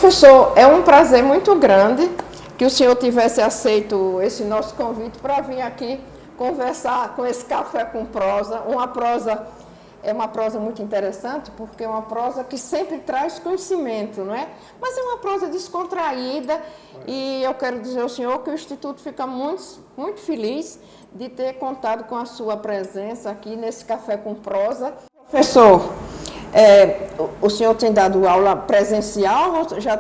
Professor, é um prazer muito grande que o senhor tivesse aceito esse nosso convite para vir aqui conversar com esse Café com Prosa. É uma prosa muito interessante, porque é uma prosa que sempre traz conhecimento, não é? Mas é uma prosa descontraída e eu quero dizer ao senhor que o Instituto fica muito feliz de ter contado com a sua presença aqui nesse Café com Prosa. Professor, o senhor tem dado aula presencial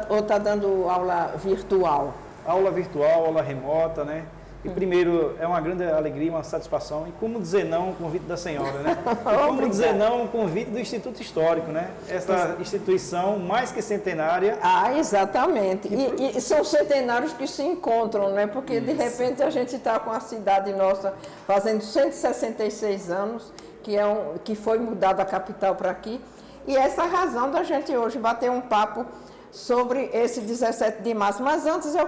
ou está dando aula virtual? Aula virtual, aula remota, né? E primeiro, é uma grande alegria, uma satisfação. E como dizer não ao convite da senhora, né? E como dizer não ao convite do Instituto Histórico, né? Essa instituição mais que centenária. Ah, exatamente. E são centenários que se encontram, né? Porque de repente a gente está com a cidade nossa fazendo 166 anos, que foi mudada a capital para aqui. E essa é a razão da gente hoje bater um papo sobre esse 17 de março. Mas antes eu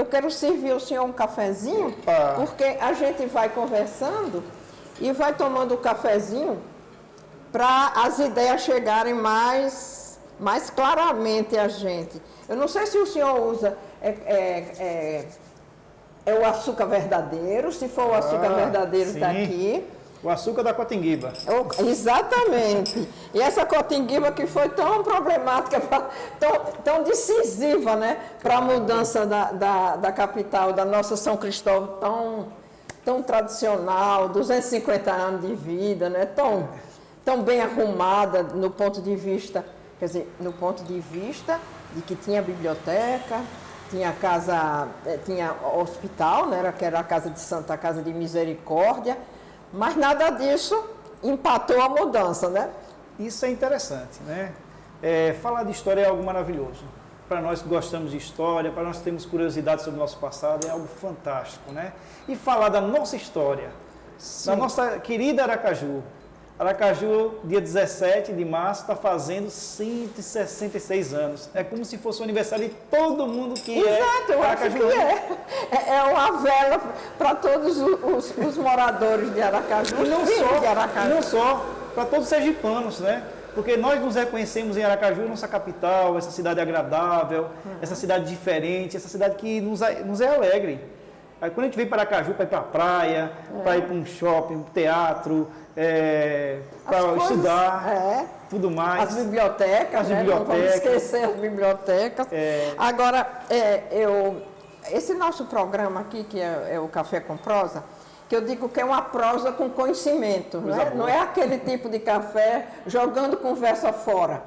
quero servir ao senhor um cafezinho, porque a gente vai conversando e vai tomando o cafezinho para as ideias chegarem mais claramente a gente. Eu não sei se o senhor usa o açúcar verdadeiro, se for o açúcar verdadeiro está aqui. O açúcar da cotinguiba. Exatamente. E essa cotinguiba que foi tão problemática, tão decisiva, né, para a mudança da capital, da nossa São Cristóvão, tão tradicional, 250 anos de vida, né, tão bem arrumada no ponto de vista, quer dizer, no ponto de vista de que tinha biblioteca, tinha casa, tinha hospital, né, que era a Casa de Santa Casa de Misericórdia. Mas nada disso empatou a mudança, né? Isso é interessante, né? Falar de história é algo maravilhoso. Para nós que gostamos de história, para nós que temos curiosidade sobre o nosso passado, é algo fantástico, né? E falar da nossa história, da nossa querida Aracaju. Aracaju, dia 17 de março, está fazendo 166 anos. É como se fosse o aniversário de todo mundo que Exato, eu acho que é uma vela para todos os moradores de Aracaju. E não só para todos os sergipanos, né? Porque nós nos reconhecemos em Aracaju, nossa capital, essa cidade agradável, essa cidade diferente, essa cidade que nos é alegre. Aí, quando a gente vem para Aracaju, para ir para a praia, para ir para um shopping, um teatro, para estudar, tudo mais. As bibliotecas, né? Não vamos esquecer as bibliotecas. Agora, esse nosso programa aqui, que é o Café com Prosa, que eu digo que é uma prosa com conhecimento, né? Não é aquele tipo de café jogando conversa fora.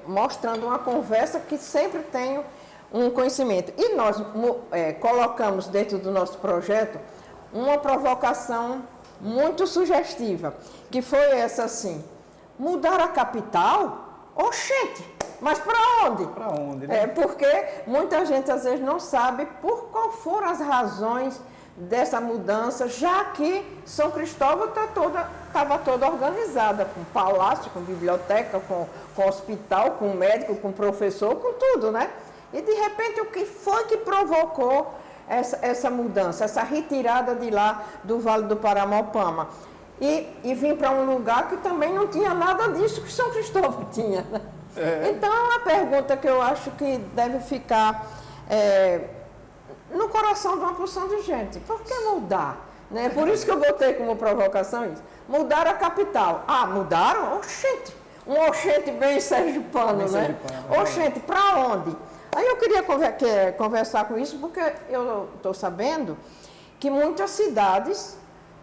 Mostrando uma conversa que sempre tem um conhecimento. E nós colocamos dentro do nosso projeto uma provocação muito sugestiva, que foi essa assim: mudar a capital? Oxente, mas para onde? Para onde, né? Porque muita gente às vezes não sabe por qual foram as razões dessa mudança, já que São Cristóvão estava toda organizada, com palácio, com biblioteca, com hospital, com médico, com professor, com tudo, né? E de repente o que foi que provocou essa mudança, essa retirada de lá do Vale do Paraopama? E vim para um lugar que também não tinha nada disso que São Cristóvão tinha, né? Então é uma pergunta que eu acho que deve ficar no coração de uma porção de gente. Por que mudar? Né? Por isso que eu botei como provocação isso. Mudar a capital. Ah, mudaram? Oxente! Um oxente bem sergipano, né? Oxente, para onde? Aí eu queria conversar com isso, porque eu estou sabendo que muitas cidades,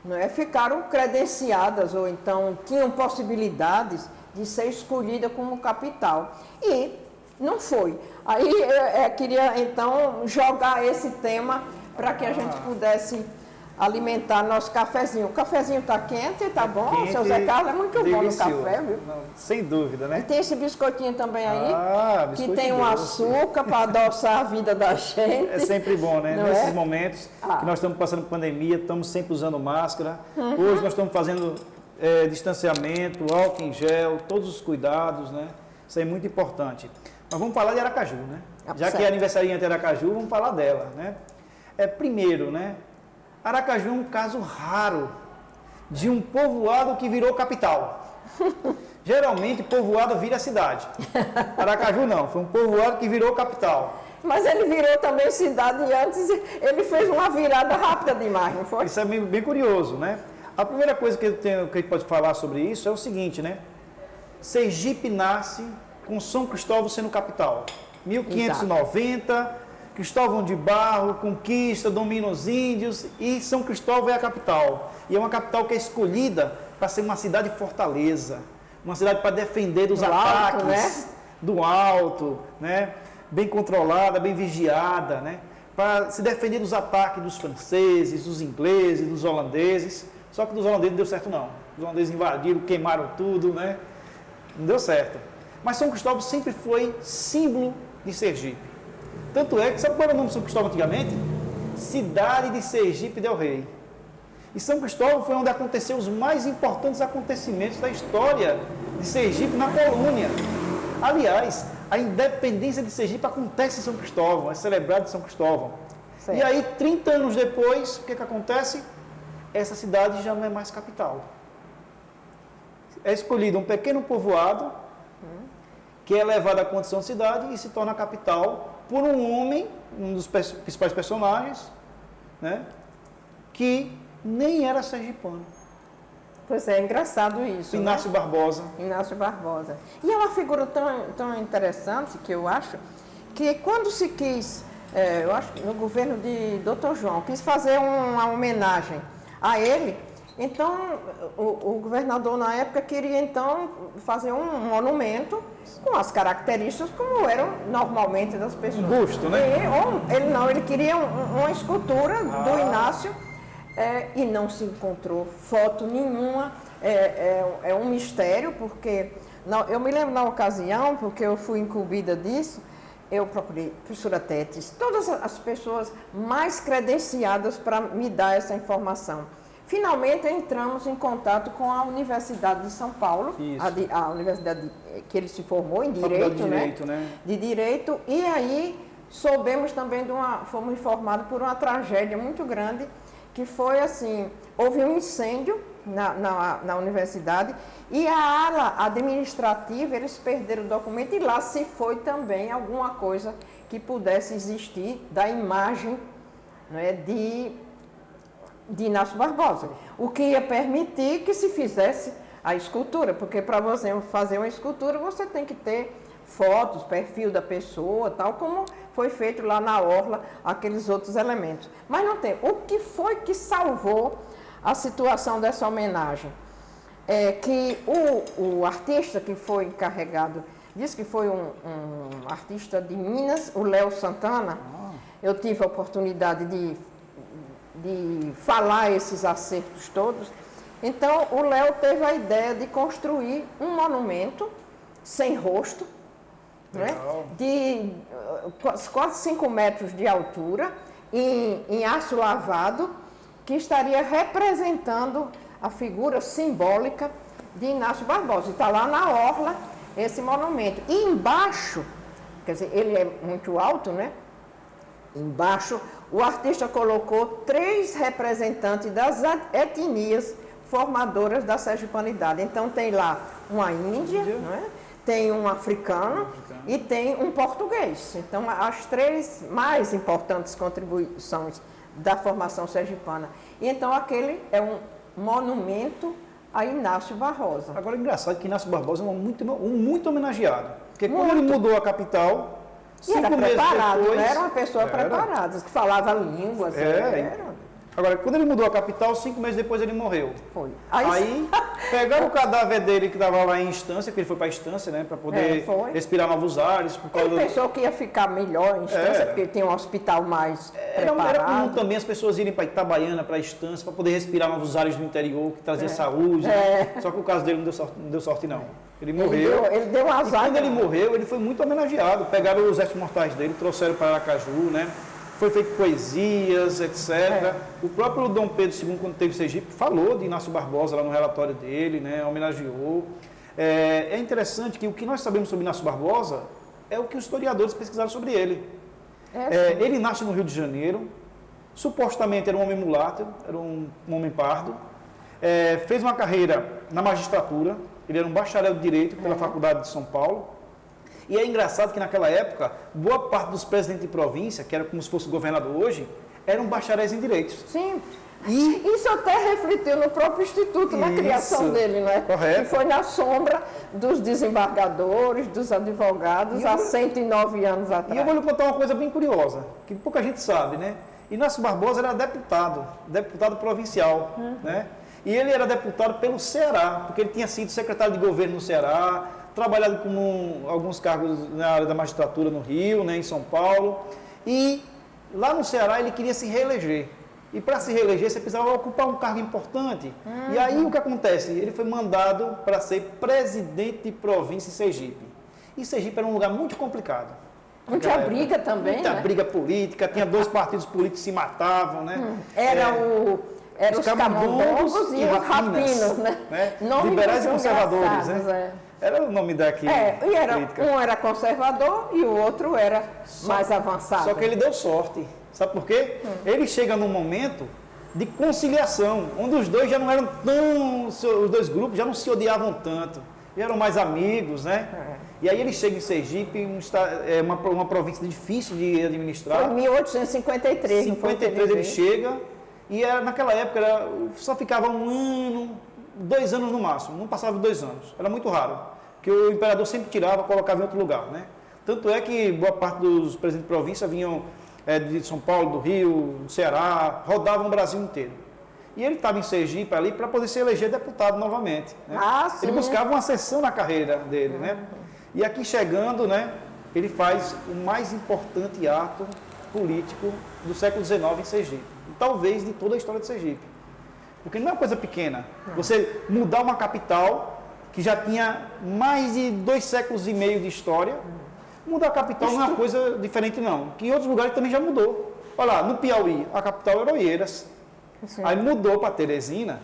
né, ficaram credenciadas, ou então tinham possibilidades de ser escolhida como capital. E não foi. Aí eu queria, então, jogar esse tema para que a gente pudesse alimentar nosso cafezinho. O cafezinho está quente, está bom? Quente, o seu Zé Carlos é muito delicioso. Bom no café, viu? Não, sem dúvida, né? E tem esse biscoitinho também aí, que tem um doce. açúcar para adoçar a vida da gente. É sempre bom, né? Não Nesses momentos que nós estamos passando por pandemia, estamos sempre usando máscara. Hoje nós estamos fazendo distanciamento, álcool em gel, todos os cuidados, né? Isso é muito importante. Mas vamos falar de Aracaju, né? Já que é aniversariante de Aracaju, vamos falar dela, né? Primeiro, né? Aracaju é um caso raro de um povoado que virou capital. Geralmente, povoado vira cidade. Aracaju não, foi um povoado que virou capital. Mas ele virou também cidade e antes ele fez uma virada rápida demais, não foi? Isso é bem curioso, né? A primeira coisa que a gente pode falar sobre isso é o seguinte, né? Sergipe nasce com São Cristóvão sendo capital. 1590, exato. Cristóvão de Barro conquista, domina os índios e São Cristóvão é a capital. E é uma capital que é escolhida para ser uma cidade fortaleza, uma cidade para defender dos ataques, né? Do alto, né? Bem controlada, bem vigiada, né? Para se defender dos ataques dos franceses, dos ingleses, dos holandeses. Só que dos holandeses não deu certo não. Os holandeses invadiram, queimaram tudo, né? Não deu certo. Mas São Cristóvão sempre foi símbolo de Sergipe. Tanto é que, sabe qual era o nome de São Cristóvão antigamente? Cidade de Sergipe del Rei. E São Cristóvão foi onde aconteceu os mais importantes acontecimentos da história de Sergipe na colônia. Aliás, a independência de Sergipe acontece em São Cristóvão, é celebrada em São Cristóvão. Certo. E aí, 30 anos depois, o que acontece? Essa cidade já não é mais capital. É escolhido um pequeno povoado, que é levado à condição de cidade e se torna capital por um homem, um dos principais personagens, né, que nem era sergipano. Pois é engraçado isso. Inácio, né? Barbosa. Inácio Barbosa. E é uma figura tão interessante que eu acho que quando se quis, eu acho que no governo de Dr. João, quis fazer uma homenagem a ele, então o governador na época queria então fazer um monumento com as características como eram normalmente das pessoas. Um busto, né? Ele queria uma escultura do Inácio e não se encontrou foto nenhuma. É um mistério, porque eu me lembro na ocasião, porque eu fui incumbida disso, eu procurei professora Tetes, todas as pessoas mais credenciadas para me dar essa informação. Finalmente entramos em contato com a Universidade de São Paulo, a universidade que ele se formou em Direito, né? De Direito, e aí soubemos também fomos informados por uma tragédia muito grande, que foi assim, houve um incêndio na universidade e a ala administrativa, eles perderam o documento e lá se foi também alguma coisa que pudesse existir da imagem, né, de Inácio Barbosa, o que ia permitir que se fizesse a escultura, porque para você fazer uma escultura você tem que ter fotos, perfil da pessoa, tal como foi feito lá na orla, aqueles outros elementos. Mas não tem. O que foi que salvou a situação dessa homenagem? É que o artista que foi encarregado, disse que foi um artista de Minas, o Léo Santana. Eu tive a oportunidade de falar esses acertos todos. Então, o Léo teve a ideia de construir um monumento sem rosto, né, de quase 5 metros de altura, em aço lavado, que estaria representando a figura simbólica de Inácio Barbosa. Está lá na orla esse monumento. E embaixo, quer dizer, ele é muito alto, né? Embaixo, o artista colocou 3 representantes das etnias formadoras da sergipanidade. Então, tem lá uma índia, não é? Tem um africano e tem um português. Então, as 3 mais importantes contribuições da formação sergipana. E então, aquele é um monumento a Inácio Barbosa. Agora, é engraçado que Inácio Barbosa é muito homenageado. Porque quando ele mudou a capital, e era preparado, depois, era uma pessoa preparada, que falava línguas. Agora, quando ele mudou a capital, 5 meses depois ele morreu. Foi. Aí pegaram o cadáver dele que estava lá em Instância, que ele foi para Instância, né, para poder respirar novos ares. Ele pensou que ia ficar melhor em Instância, porque tem um hospital mais preparado. Era comum também as pessoas irem para Itabaiana, para Instância, para poder respirar novos ares do interior, que trazia saúde. Né? Só que o caso dele não deu sorte, não. Ele morreu. Ele deu um azar. E quando ele morreu, ele foi muito homenageado. Pegaram os restos mortais dele, trouxeram para Aracaju, né? Foi feito poesias, etc. O próprio Dom Pedro II, quando teve Sergipe, falou de Inácio Barbosa lá no relatório dele, né? Homenageou. É interessante que o que nós sabemos sobre Inácio Barbosa é o que os historiadores pesquisaram sobre ele. Ele nasce no Rio de Janeiro, supostamente era um homem mulato, era um homem pardo, fez uma carreira na magistratura, ele era um bacharel de Direito pela Faculdade de São Paulo. E é engraçado que naquela época, boa parte dos presidentes de província, que era como se fosse o governador hoje, eram bacharéis em Direitos. Sim. E isso até refletiu no próprio Instituto, na criação dele, não é? Correto. Que foi na sombra dos desembargadores, dos advogados, há 109 anos atrás. E eu vou lhe contar uma coisa bem curiosa, que pouca gente sabe, né? Inácio Barbosa era deputado provincial, né? E ele era deputado pelo Ceará, porque ele tinha sido secretário de governo no Ceará, trabalhado com alguns cargos na área da magistratura no Rio, né, em São Paulo. E lá no Ceará ele queria se reeleger. E para se reeleger você precisava ocupar um cargo importante. E aí o que acontece? Ele foi mandado para ser presidente de província em Sergipe. E Sergipe era um lugar muito complicado. Muita briga também, muita né? briga política, tinha dois partidos políticos que se matavam, né? Era os camundongos e os rapinos, né? Liberais e conservadores, né? É. Era o nome daqui. Um era conservador e o outro era mais avançado. Só que ele deu sorte. Sabe por quê? Ele chega num momento de conciliação, onde os dois já não eram tão... Os dois grupos já não se odiavam tanto. Eram mais amigos, né? E aí ele chega em Sergipe, uma província difícil de administrar. Foi em 1853. Em 53 ele chega, e naquela época só ficava 1 ano, 2 anos no máximo, não passava de 2 anos. Era muito raro, porque o imperador sempre tirava, colocava em outro lugar, né? Tanto é que boa parte dos presidentes de província vinham de São Paulo, do Rio, do Ceará, rodavam o Brasil inteiro. E ele estava em Sergipe ali para poder se eleger deputado novamente. Né? Ele buscava uma ascensão na carreira dele, né? E aqui chegando, né, ele faz o mais importante ato político do século XIX em Sergipe. E talvez de toda a história de Sergipe. Porque não é uma coisa pequena. Você mudar uma capital que já tinha mais de 2 séculos e meio de história, mudar a capital não é uma coisa diferente não. Que em outros lugares também já mudou. Olha lá, no Piauí, a capital era Oeiras. Sim. Aí mudou para Teresina.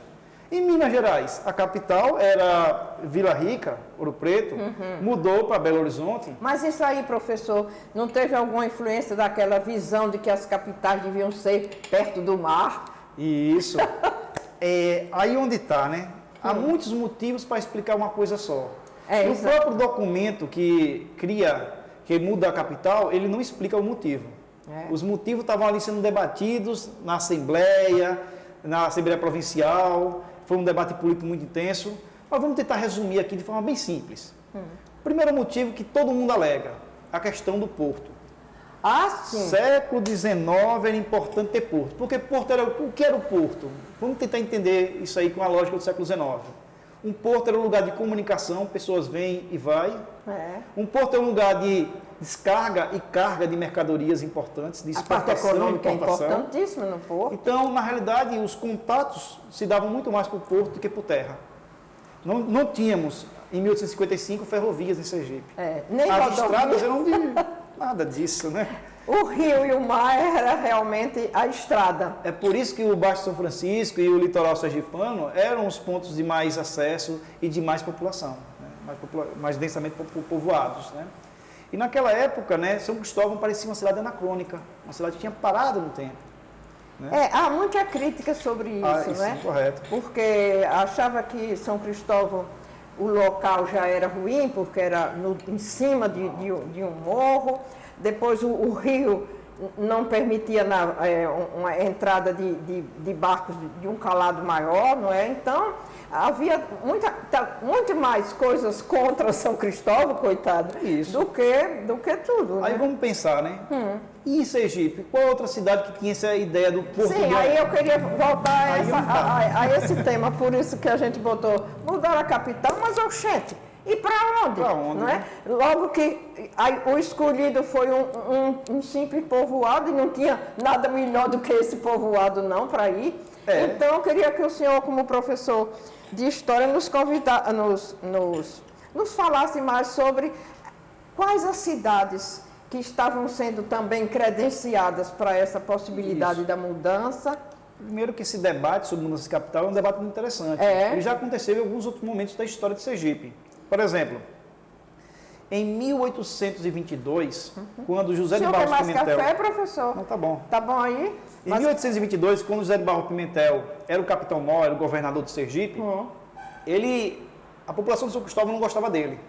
Em Minas Gerais, a capital era Vila Rica, Ouro Preto, mudou para Belo Horizonte. Mas isso aí, professor, não teve alguma influência daquela visão de que as capitais deviam ser perto do mar? Isso. Aí onde está, né? Há muitos motivos para explicar uma coisa só. No próprio documento que muda a capital, ele não explica o motivo. Os motivos estavam ali sendo debatidos na Assembleia Provincial, foi um debate político muito intenso, mas vamos tentar resumir aqui de forma bem simples. Primeiro motivo que todo mundo alega, a questão do porto. Sim. Século XIX era importante ter porto, porque o que era o porto? Vamos tentar entender isso aí com a lógica do século XIX. Um porto era um lugar de comunicação, pessoas vêm e vai. Um porto é um lugar de descarga e carga de mercadorias importantes, de exportação. A parte econômica é importantíssima no porto. Então, na realidade, os contatos se davam muito mais para o porto do que para a terra. Não tínhamos, em 1855, ferrovias em Sergipe. Nem as estradas eram de nada disso, né? O rio e o mar era realmente a estrada. É por isso que o Baixo São Francisco e o litoral sergipano eram os pontos de mais acesso e de mais população, né? mais densamente povoados, né? E naquela época, né, São Cristóvão parecia uma cidade anacrônica, uma cidade que tinha parado no tempo. Né? Há muita crítica sobre isso, isso, né? Correto. Porque achava que São Cristóvão, o local já era ruim, porque era em cima de um morro. Depois o rio não permitia uma entrada de barcos de um calado maior, não é? Então, havia muito mais coisas contra São Cristóvão, coitado, do que tudo. Aí né? vamos pensar, né? E em Sergipe, qual outra cidade que tinha essa ideia do porto? Sim, aí eu queria voltar a esse tema, por isso que a gente botou mudar a capital, mas oxente. E para onde? Para onde? Não é? Logo que o escolhido foi um simples povoado e não tinha nada melhor do que esse povoado não para ir. Então eu queria que o senhor, como professor de história, nos falasse mais sobre quais as cidades que estavam sendo também credenciadas para essa possibilidade da mudança. Primeiro que esse debate sobre mudança de capital é um debate muito interessante. Ele já aconteceu em alguns outros momentos da história de Sergipe. Por exemplo, em 1822, quando José de Barros Pimentel... O senhor quer mais café, professor? Não, tá bom. Tá bom aí? Em 1822, quando José de Barros Pimentel era o capitão-mor, era o governador de Sergipe, a população de São Cristóvão não gostava dele.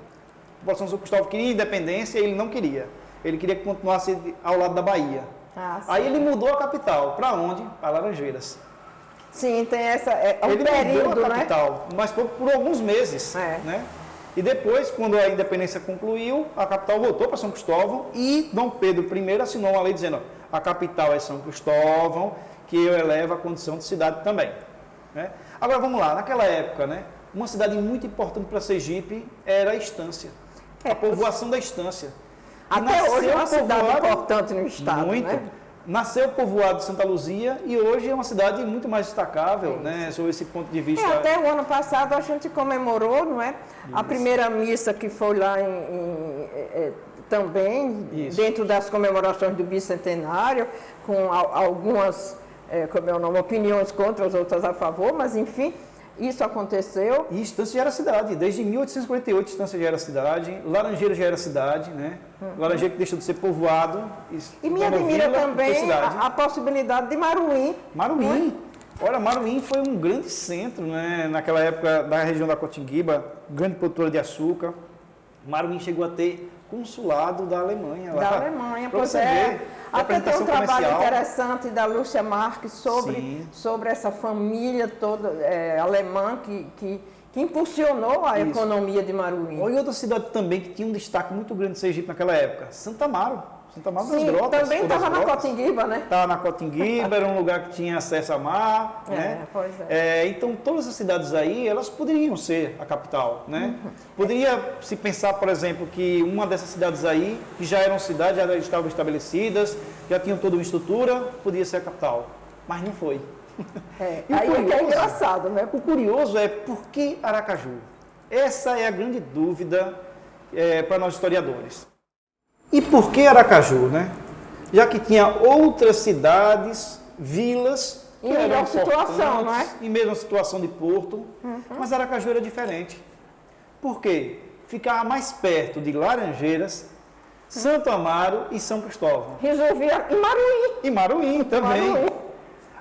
A população de São Cristóvão queria independência e ele não queria. Ele queria que continuasse ao lado da Bahia. Aí ele mudou a capital. Para onde? Para Laranjeiras. Sim, tem Ele período, mudou a capital, mas por alguns meses. Né? E depois, quando a independência concluiu, a capital voltou para São Cristóvão e Dom Pedro I assinou uma lei dizendo: a capital é São Cristóvão, que eu elevo a condição de cidade também. Né? Agora vamos lá, naquela época, né, uma cidade muito importante para Sergipe era a Estância, a povoação da Estância. Até hoje é uma cidade importante no estado. Muito. Né? Nasceu o povoado de Santa Luzia e hoje é uma cidade muito mais destacável, né, sob esse ponto de vista. Até o ano passado a gente comemorou, não é? A primeira missa que foi lá também, dentro das comemorações do bicentenário, com algumas opiniões contra, as outras a favor, mas enfim, isso aconteceu. E Estância já era cidade, desde 1848 Estância já era cidade, Laranjeira já era cidade, né? Laranjeira que deixou de ser povoado. E me admira também a possibilidade de Maruim. Maruim. Olha, Maruim foi um grande centro, né? Naquela época da região da Cotinguiba, grande produtora de açúcar. Maruim chegou a ter consulado da Alemanha. Da Alemanha, pois é. Até tem um trabalho interessante da Lúcia Marques sobre essa família toda alemã que impulsionou a economia de Maruim. E outra cidade também que tinha um destaque muito grande de Sergipe naquela época, Santa Amaro. Santa Amaro das Grotas. Também estava na Cotinguiba, né? Estava na Cotinguiba, era um lugar que tinha acesso a mar, né? Pois é. Então, todas as cidades aí, elas poderiam ser a capital, né? Poderia se pensar, por exemplo, que uma dessas cidades aí, que já eram cidades, já estavam estabelecidas, já tinham toda uma estrutura, podia ser a capital. Mas não foi. E aí curioso, é engraçado, né? O curioso é por que Aracaju? Essa é a grande dúvida para nós historiadores. E por que Aracaju, né? Já que tinha outras cidades, vilas... Em melhor situação, não é? Em mesma situação de Porto, mas Aracaju era diferente. Por quê? Ficava mais perto de Laranjeiras, Santo Amaro e São Cristóvão. Resolvia em Maruim. E Maruim também.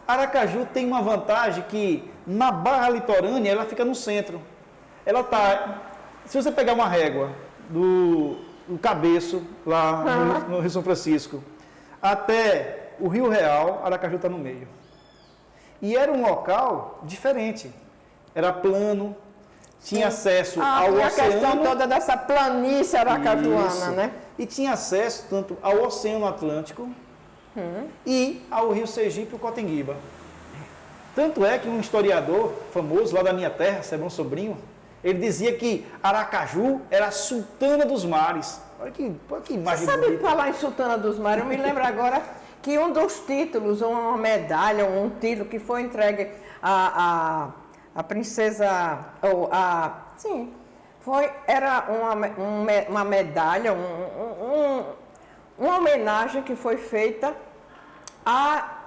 Aracaju tem uma vantagem que na Barra Litorânea ela fica no centro. Ela está... Se você pegar uma régua do Cabeço, lá no Rio São Francisco, até o Rio Real, Aracaju está no meio. E era um local diferente. Era plano, tinha acesso ao oceano. A questão toda dessa planície aracajuana, né? E tinha acesso tanto ao Oceano Atlântico e ao Rio Sergipe e o Cotinguiba. Tanto é que um historiador famoso lá da minha terra, Sebão Sobrinho, ele dizia que Aracaju era a Sultana dos Mares. Olha que imagem. Você sabe falar em Sultana dos Mares? Eu me lembro agora que um dos títulos, uma medalha, um título que foi entregue à princesa, era uma medalha, uma homenagem que foi feita à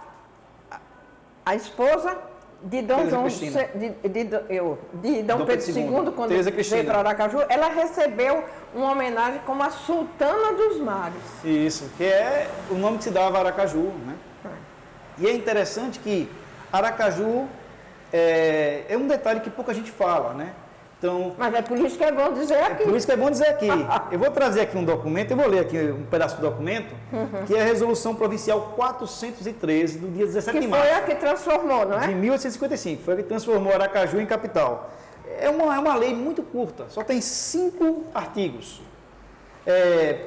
esposa de Dom João, de Dom Pedro II, quando veio para Aracaju, ela recebeu uma homenagem como a Sultana dos Mares. Isso, que é o nome que se dava a Aracaju, né? E é interessante que Aracaju é um detalhe que pouca gente fala, né? Então, mas é por isso que é bom dizer aqui. É por isso que é bom dizer aqui. Eu vou trazer aqui um documento, eu vou ler aqui um pedaço do documento, que é a Resolução Provincial 413, do dia 17 de março. Que foi a que transformou, não é? De 1855, foi a que transformou Aracaju em capital. É uma lei muito curta, só tem 5 artigos.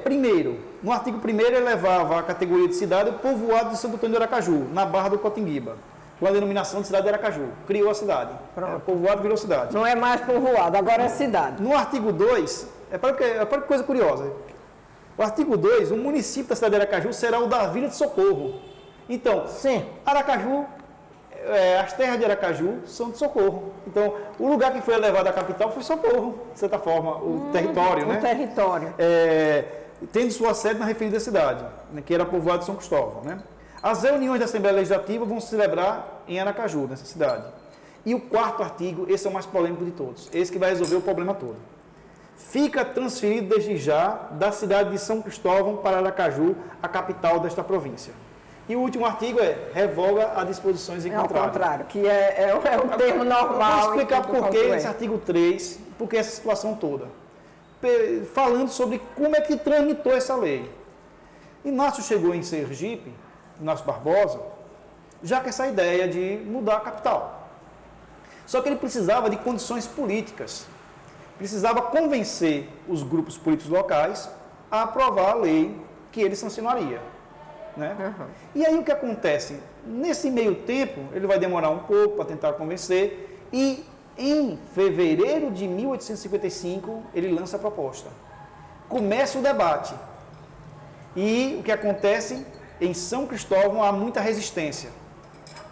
Primeiro, no artigo 1º, elevava a categoria de cidade o povoado de Santo Antônio do Aracaju, na Barra do Cotinguiba, com a denominação de cidade de Aracaju. Criou a cidade. O povoado virou cidade. Não é mais povoado, agora é cidade. No artigo 2, para coisa curiosa. O artigo 2, o município da cidade de Aracaju será o da Vila de Socorro. Então, Aracaju, as terras de Aracaju são de Socorro. Então, o lugar que foi elevado à capital foi Socorro, de certa forma, o território, né? O território. Tendo sua sede na referida cidade, né, que era povoado de São Cristóvão, né? As reuniões da Assembleia Legislativa vão se celebrar em Aracaju, nessa cidade. E o 4º artigo, esse é o mais polêmico de todos, esse que vai resolver o problema todo. Fica transferido desde já da cidade de São Cristóvão para Aracaju, a capital desta província. E o último artigo é revoga as disposições em É ao contrário. contrário, que é o termo normal. Eu vou explicar por que é. esse artigo 3, por que essa situação toda. Falando sobre como é que tramitou essa lei. Inácio chegou em Sergipe, Inácio Barbosa, já com essa ideia de mudar a capital. Só que ele precisava de condições políticas. Precisava convencer os grupos políticos locais a aprovar a lei que ele sancionaria. Né? Uhum. E aí o que acontece? Nesse meio tempo, ele vai demorar um pouco para tentar convencer e em fevereiro de 1855 ele lança a proposta. Começa o debate. E o que acontece? Em São Cristóvão há muita resistência,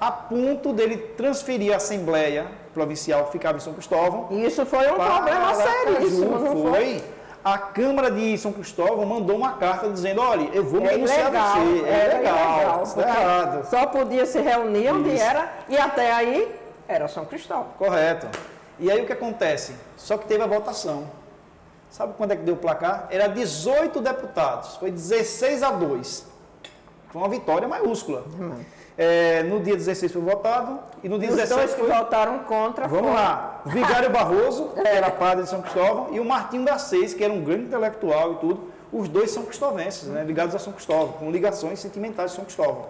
a ponto dele transferir a Assembleia Provincial que ficava em São Cristóvão. E isso foi um problema seríssimo, não foi? A Câmara de São Cristóvão mandou uma carta dizendo, olha, eu vou me É denunciar ilegal, você. é ilegal, isso é errado. só podia se reunir onde Isso. era, e até aí era São Cristóvão. Correto. E aí o que acontece? Só que teve a votação. Sabe quando é que deu o placar? Era 18 deputados, foi 16-2. Foi uma vitória maiúscula. No dia 16 foi votado e no dia Os 17 dois que foi... votaram contra Vamos lá. O Vigário Barroso, que era padre de São Cristóvão, e o Martinho da Seis, que era um grande intelectual e tudo. Os dois são cristovenses, né, ligados a São Cristóvão, com ligações sentimentais de São Cristóvão.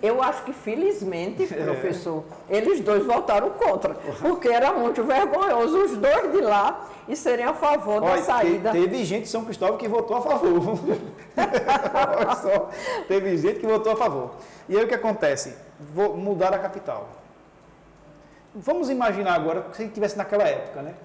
Eu acho que, felizmente, professor, eles dois votaram contra, porque era muito vergonhoso os dois de lá e serem a favor da saída. Teve gente de São Cristóvão que votou a favor. Olha só, teve gente que votou a favor. E aí o que acontece? Vou mudar a capital. Vamos imaginar agora se estivesse naquela época, né?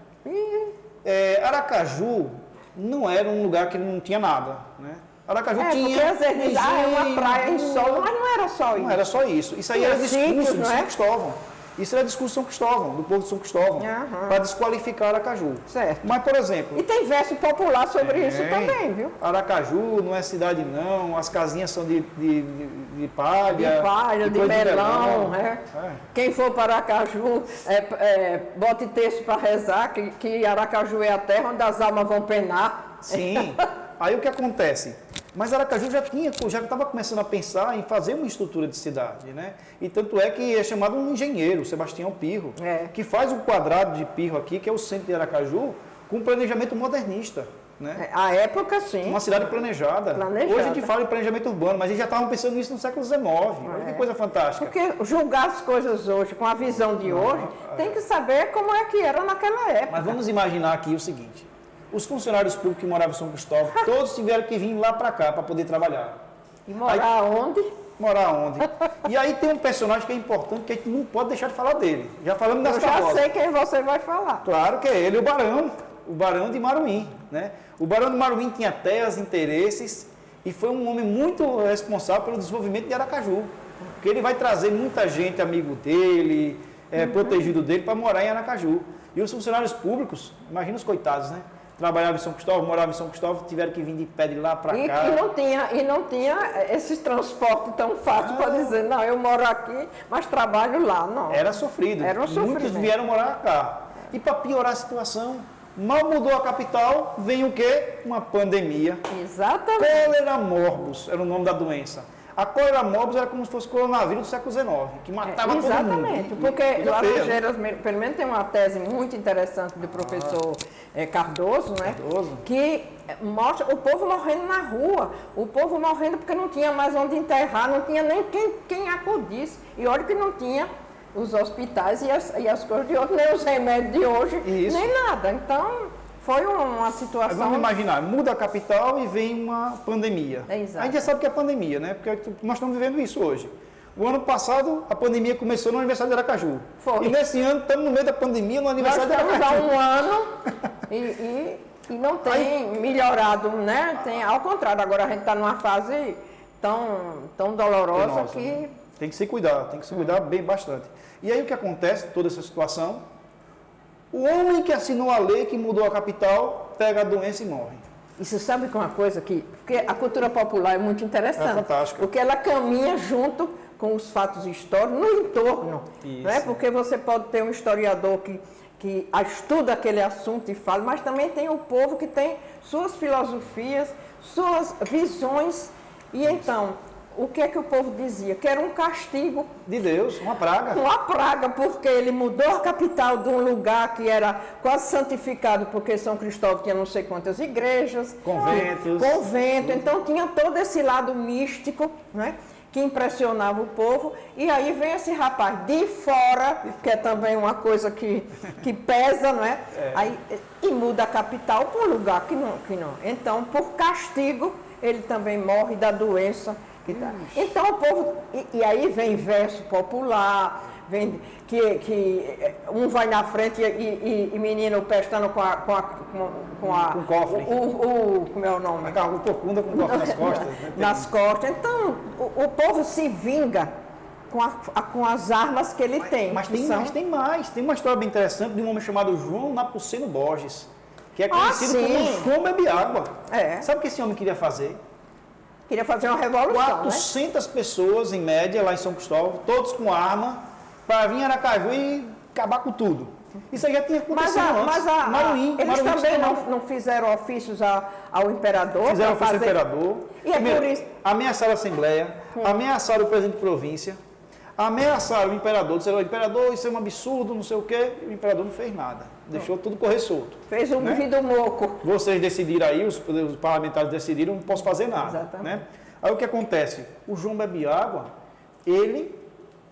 Aracaju não era um lugar que não tinha nada, né? Aracaju tinha... Porque às vezes é uma praia em sol, mas não era só isso. Não era só isso. Isso aí Tinha era discurso sítios, de não São é? Cristóvão. Isso era discurso de São Cristóvão, do povo de São Cristóvão, para desqualificar Aracaju. Certo. Mas, por exemplo... E tem verso popular sobre isso também, viu? Aracaju não é cidade não, as casinhas são de palha. De palha, de coisa melão, né? Quem for para Aracaju, bote texto para rezar, que Aracaju é a terra onde as almas vão penar. Sim. Aí o que acontece? Mas Aracaju já estava começando a pensar em fazer uma estrutura de cidade, né? E tanto é que é chamado um engenheiro, Sebastião Pirro, que faz o quadrado de Pirro aqui, que é o centro de Aracaju, com um planejamento modernista, né? A época, sim. Uma cidade planejada. Hoje a gente fala em planejamento urbano, mas eles já estavam pensando nisso no século XIX. Olha que coisa fantástica. Porque julgar as coisas hoje, com a visão de hoje, tem que saber como é que era naquela época. Mas vamos imaginar aqui o seguinte. Os funcionários públicos que moravam em São Cristóvão, todos tiveram que vir lá para cá para poder trabalhar. E morar onde? Morar onde? E aí tem um personagem que é importante, que a gente não pode deixar de falar dele. Já falamos das Eu já sei quem você vai falar. Claro que é ele, o Barão de Maruim, né? O Barão de Maruim tinha terras, interesses e foi um homem muito responsável pelo desenvolvimento de Aracaju. Porque ele vai trazer muita gente, amigo dele, protegido dele, para morar em Aracaju. E os funcionários públicos, imagina os coitados, né? Trabalhava em São Cristóvão, morava em São Cristóvão, tiveram que vir de pé de lá para cá. E não tinha esse transporte tão fácil para dizer, não, eu moro aqui, mas trabalho lá, não. Era sofrido. Era um sofrimento. Muitos vieram morar cá. E para piorar a situação, mal mudou a capital, vem o quê? Uma pandemia. Exatamente. Cólera morbus era o nome da doença. A cólera morbus era como se fosse coronavírus do século XIX, que matava todo mundo. Exatamente, porque Laranjeiras, pelo menos tem uma tese muito interessante do professor Cardoso, né? Que mostra o povo morrendo na rua, o povo morrendo porque não tinha mais onde enterrar, não tinha nem quem acudisse. E olha que não tinha os hospitais e as coisas de hoje, nem os remédios de hoje, nem nada. Então... Foi uma situação... Vamos imaginar, muda a capital e vem uma pandemia. Exato. A gente já sabe que é pandemia, né? Porque nós estamos vivendo isso hoje. O ano passado, a pandemia começou no aniversário de Aracaju. Foi. E nesse ano, estamos no meio da pandemia, no aniversário de Aracaju. Nós estamos há um ano e não tem melhorado, né? Ao contrário, agora a gente está numa fase tão dolorosa que... Tem que se cuidar bem bastante. E aí o que acontece, toda essa situação... O homem que assinou a lei que mudou a capital, pega a doença e morre. E você sabe que uma coisa porque a cultura popular é muito interessante. É fantástica. Porque ela caminha junto com os fatos históricos no entorno. Não é? Porque você pode ter um historiador que estuda aquele assunto e fala, mas também tem o povo que tem suas filosofias, suas visões. E então, o que é que o povo dizia? Que era um castigo De Deus, uma praga. uma praga, porque ele mudou a capital de um lugar que era quase santificado, porque São Cristóvão tinha não sei quantas igrejas, Conventos. Então tinha todo esse lado místico, né, que impressionava o povo. E aí vem esse rapaz de fora, que é também uma coisa que pesa, não é? Aí, e muda a capital para um lugar que não. Então, por castigo, ele também morre da doença. Então o povo, e aí vem verso popular, vem que um vai na frente e menino pestando com um cofre. Como é o nome? A carro corcunda com o cofre nas costas. Né? Nas costas. Então o povo se vinga com as armas que ele tem. Mas tem mais. Tem uma história bem interessante de um homem chamado João Napuceno Borges, que é conhecido como João Bebeágua. Sabe o que esse homem queria fazer? Queria fazer uma revolução, 400 pessoas, em média, lá em São Cristóvão, todos com arma, para vir em Aracaju e acabar com tudo. Isso aí já tinha acontecido antes. Eles também não fizeram ofícios ao imperador? Fizeram ofício ao imperador. E é por isso... Ameaçaram a Assembleia, ameaçaram o presidente de província, ameaçaram o imperador, disseram, imperador, isso é um absurdo, não sei o quê. O imperador não fez nada, deixou tudo correr solto. Fez um vidro moco. Vocês decidiram aí, os parlamentares decidiram, não posso fazer nada. Exatamente. Né? Aí o que acontece? O João Bebeágua, ele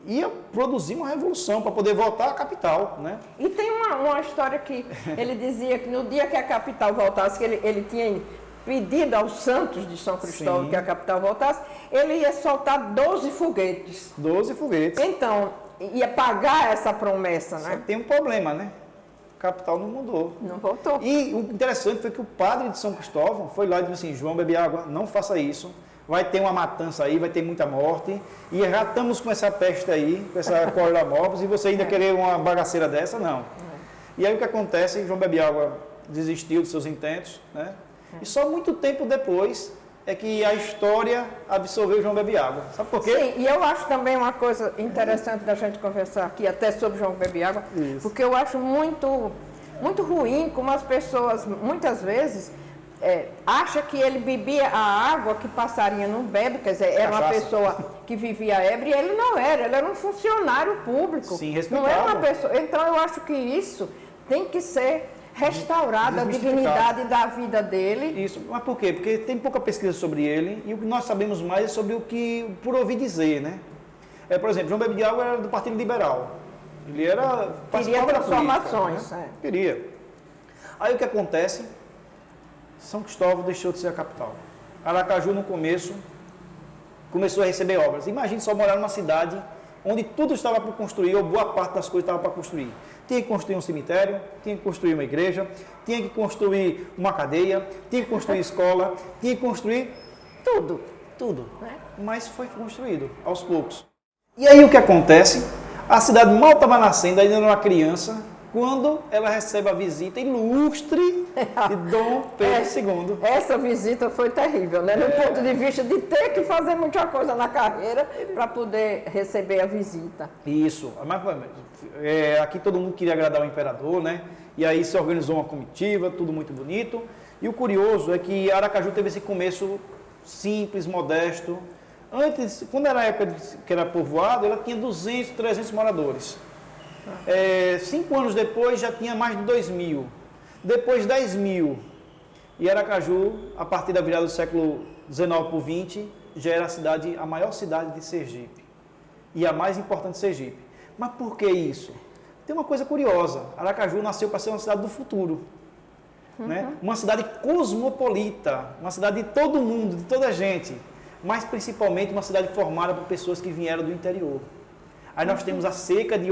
ia produzir uma revolução para poder voltar à capital. Né? E tem uma história que ele dizia que no dia que a capital voltasse, que ele tinha pedido aos santos de São Cristóvão Sim. que a capital voltasse, ele ia soltar 12 foguetes. 12 foguetes. Então, ia pagar essa promessa, né? Só tem um problema, né? A capital não mudou. Não voltou. E o interessante foi que o padre de São Cristóvão foi lá e disse assim, João Bebeágua, não faça isso, vai ter uma matança aí, vai ter muita morte, e já estamos com essa peste aí, com essa cólera morbus, e você ainda querer uma bagaceira dessa? Não. E aí o que acontece? João Bebeágua desistiu dos seus intentos, né? E só muito tempo depois é que a história absorveu João Bebeágua. Sabe por quê? Sim, e eu acho também uma coisa interessante da gente conversar aqui, até sobre João Bebeágua, porque eu acho muito, muito ruim como as pessoas, muitas vezes, acham que ele bebia a água que passarinho não bebe, quer dizer, era uma pessoa que vivia ébria, e ele não era, ele era um funcionário público. Sim, não era uma pessoa. Então eu acho que isso tem que ser restaurada a dignidade da vida dele. Isso, mas por quê? Porque tem pouca pesquisa sobre ele e o que nós sabemos mais é sobre o que, por ouvir dizer, né? Por exemplo, João Bebeágua era do Partido Liberal. Ele era... Queria transformações. Né? Queria. Aí o que acontece? São Cristóvão deixou de ser a capital. Aracaju, no começo, começou a receber obras. Imagine só morar numa cidade onde tudo estava para construir, ou boa parte das coisas estava para construir. Tinha que construir um cemitério, tinha que construir uma igreja, tinha que construir uma cadeia, tinha que construir escola, tinha que construir tudo. Mas foi construído aos poucos. E aí o que acontece? A cidade mal estava nascendo, ainda era uma criança, quando ela recebe a visita ilustre de Dom Pedro II. Essa visita foi terrível, né? No ponto de vista de ter que fazer muita coisa na carreira para poder receber a visita. Isso. Aqui todo mundo queria agradar o imperador, né? E aí se organizou uma comitiva, tudo muito bonito. E o curioso é que Aracaju teve esse começo simples, modesto. Antes, quando era a época que era povoado, ela tinha 200, 300 moradores. 5 anos depois já tinha mais de 2.000, depois 10.000, e Aracaju, a partir da virada do século XIX para o XX, já era a maior cidade de Sergipe, e a mais importante de Sergipe. Mas por que isso? Tem uma coisa curiosa, Aracaju nasceu para ser uma cidade do futuro, né? Uma cidade cosmopolita, uma cidade de todo mundo, de toda a gente, mas principalmente uma cidade formada por pessoas que vieram do interior. Aí nós temos a seca de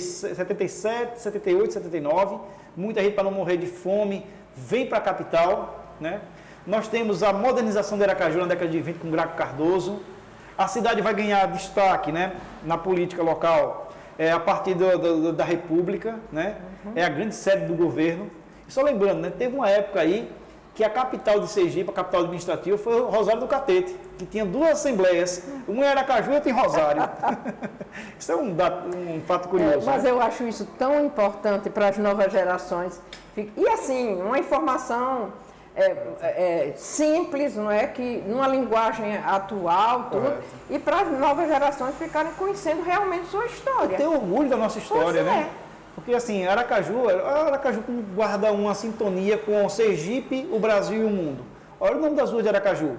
77, 78, 79. Muita gente, para não morrer de fome, vem para a capital. Né? Nós temos a modernização de Aracaju na década de 20 com Graco Cardoso. A cidade vai ganhar destaque, né, na política local a partir da República. Né? É a grande sede do governo. E só lembrando, né, teve uma época aí que a capital de Sergipe, a capital administrativa, foi o Rosário do Catete, que tinha 2 assembleias, uma em Aracaju e outra em Rosário. Isso é um fato curioso. Mas eu acho isso tão importante para as novas gerações. E assim, uma informação simples, não é? Que numa linguagem atual, tudo, Correto. e para as novas gerações ficarem conhecendo realmente sua história. Ter orgulho da nossa história, Pois né? Porque assim, Aracaju guarda uma sintonia com Sergipe, o Brasil e o mundo. Olha o nome das ruas de Aracaju.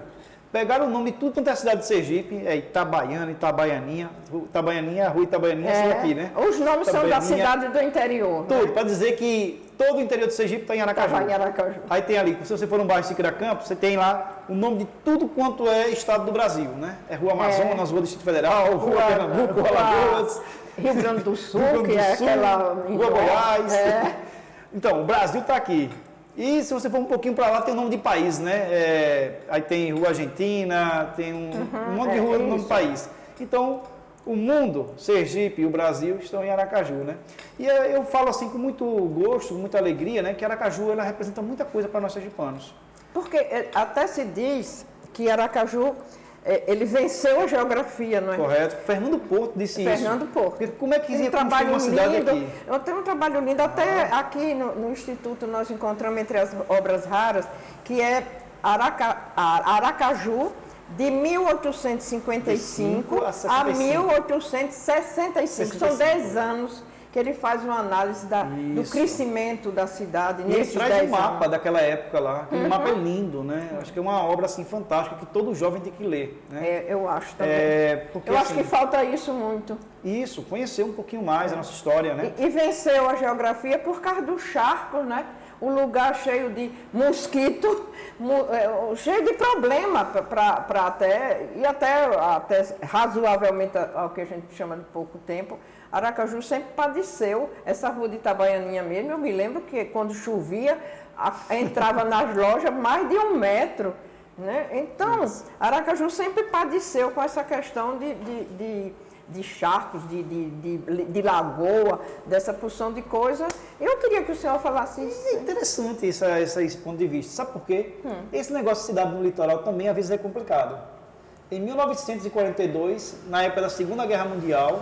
Pegaram o nome de tudo quanto é cidade de Sergipe, Itabaiana, Itabaianinha, Itabaianinha, a rua Itabaianinha é aqui, né? Os nomes são da Itabaianinha, cidade do interior. tudo, para dizer que todo o interior de Sergipe está em Aracaju. Estava em Aracaju. Aí tem ali, se você for no bairro Siqueira Campos, você tem lá o nome de tudo quanto é estado do Brasil, né? É Rua Amazonas, Rua Distrito Federal, Rua Pernambuco, Rua Alagoas, Rio Grande do Sul, Rio Grande que do é Sul, aquela... Rua Goiás. É. Então, o Brasil está aqui. E se você for um pouquinho para lá, tem o nome de país, né? Aí tem Rua Argentina, tem um monte de rua no nome de país. Então, o mundo, Sergipe e o Brasil estão em Aracaju, né? E eu falo assim com muito gosto, com muita alegria, né? Que Aracaju, ela representa muita coisa para nós sergipanos. Porque até se diz que Aracaju, ele venceu a geografia, não é? Correto. Fernando Porto disse isso. Fernando Porto. Porque como é que Tem ia construir uma cidade aqui? Eu tenho um trabalho lindo, até aqui no Instituto nós encontramos entre as obras raras, que é Aracaju, de 1855 a 1865. São 10 anos que ele faz uma análise do crescimento da cidade E ele nesses traz 10 um mapa anos. daquela época lá. Aquele mapa é lindo, né? Acho que é uma obra assim fantástica que todo jovem tem que ler, né? Eu acho também. Porque, Eu acho assim, que falta isso muito. isso, conhecer um pouquinho mais a nossa história, né? E venceu a geografia por causa dos charcos, né? Um lugar cheio de mosquito, cheio de problema para até razoavelmente ao que a gente chama de pouco tempo. Aracaju sempre padeceu, essa rua de Itabaianinha mesmo, eu me lembro que quando chovia, entrava nas lojas mais de 1 metro, né? Então, Aracaju sempre padeceu com essa questão de charcos, de lagoa, dessa porção de coisa. Eu queria que o senhor falasse isso. É interessante esse ponto de vista. Sabe por quê? Esse negócio de cidade no litoral também às vezes é complicado. Em 1942, na época da Segunda Guerra Mundial,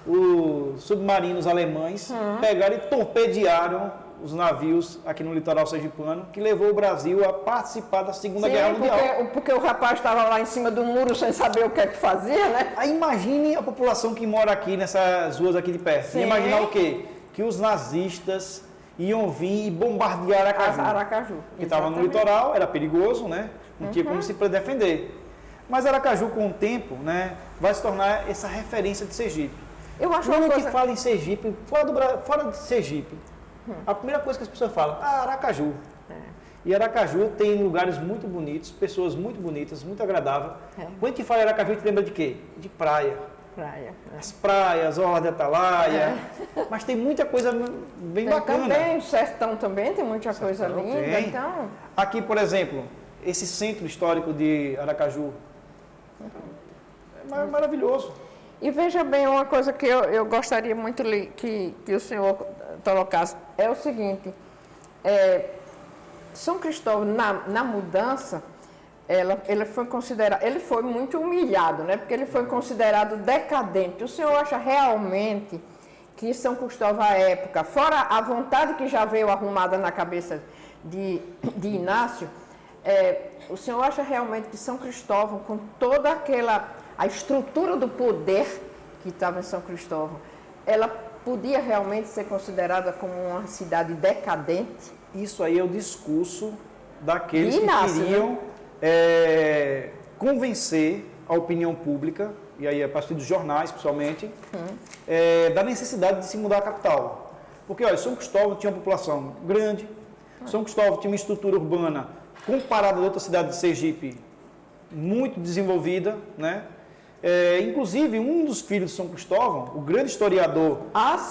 os submarinos alemães pegaram e torpedearam os navios aqui no litoral sergipano, que levou o Brasil a participar da Segunda Guerra Mundial. Porque o rapaz estava lá em cima do muro sem saber o que é que fazia, né? Aí imagine a população que mora aqui nessas ruas aqui de perto. Sim. Imaginar o quê? Que os nazistas iam vir e bombardear Aracaju. Que estava no litoral, era perigoso, né? Não tinha como se defender. Mas Aracaju, com o tempo, né, vai se tornar essa referência de Sergipe. Eu acho Quando uma a gente coisa... fala em Sergipe, fora de Sergipe, a primeira coisa que as pessoas falam, Aracaju. E Aracaju tem lugares muito bonitos, pessoas muito bonitas, muito agradáveis. Quando a gente fala em Aracaju, a gente lembra de quê? De praia. As praias, Orla de Atalaia. Mas tem muita coisa bem bacana. Também, o sertão também tem muita coisa linda. Tem. Então... Aqui, por exemplo, esse centro histórico de Aracaju. É maravilhoso. E veja bem, uma coisa que eu gostaria muito que o senhor colocasse é o seguinte, São Cristóvão, na mudança, ele foi muito humilhado, né? Porque ele foi considerado decadente. O senhor acha realmente que São Cristóvão, à época, fora a vontade que já veio arrumada na cabeça de Inácio, o senhor acha realmente que São Cristóvão, com toda a estrutura do poder que estava em São Cristóvão, ela podia realmente ser considerada como uma cidade decadente? Isso aí é o discurso daqueles Inácio, que queriam convencer a opinião pública, e aí a partir dos jornais, principalmente, da necessidade de se mudar a capital. Porque, olha, São Cristóvão tinha uma população grande, São Cristóvão tinha uma estrutura urbana comparada a outra cidade de Sergipe muito desenvolvida, né? Inclusive, um dos filhos de São Cristóvão, o grande historiador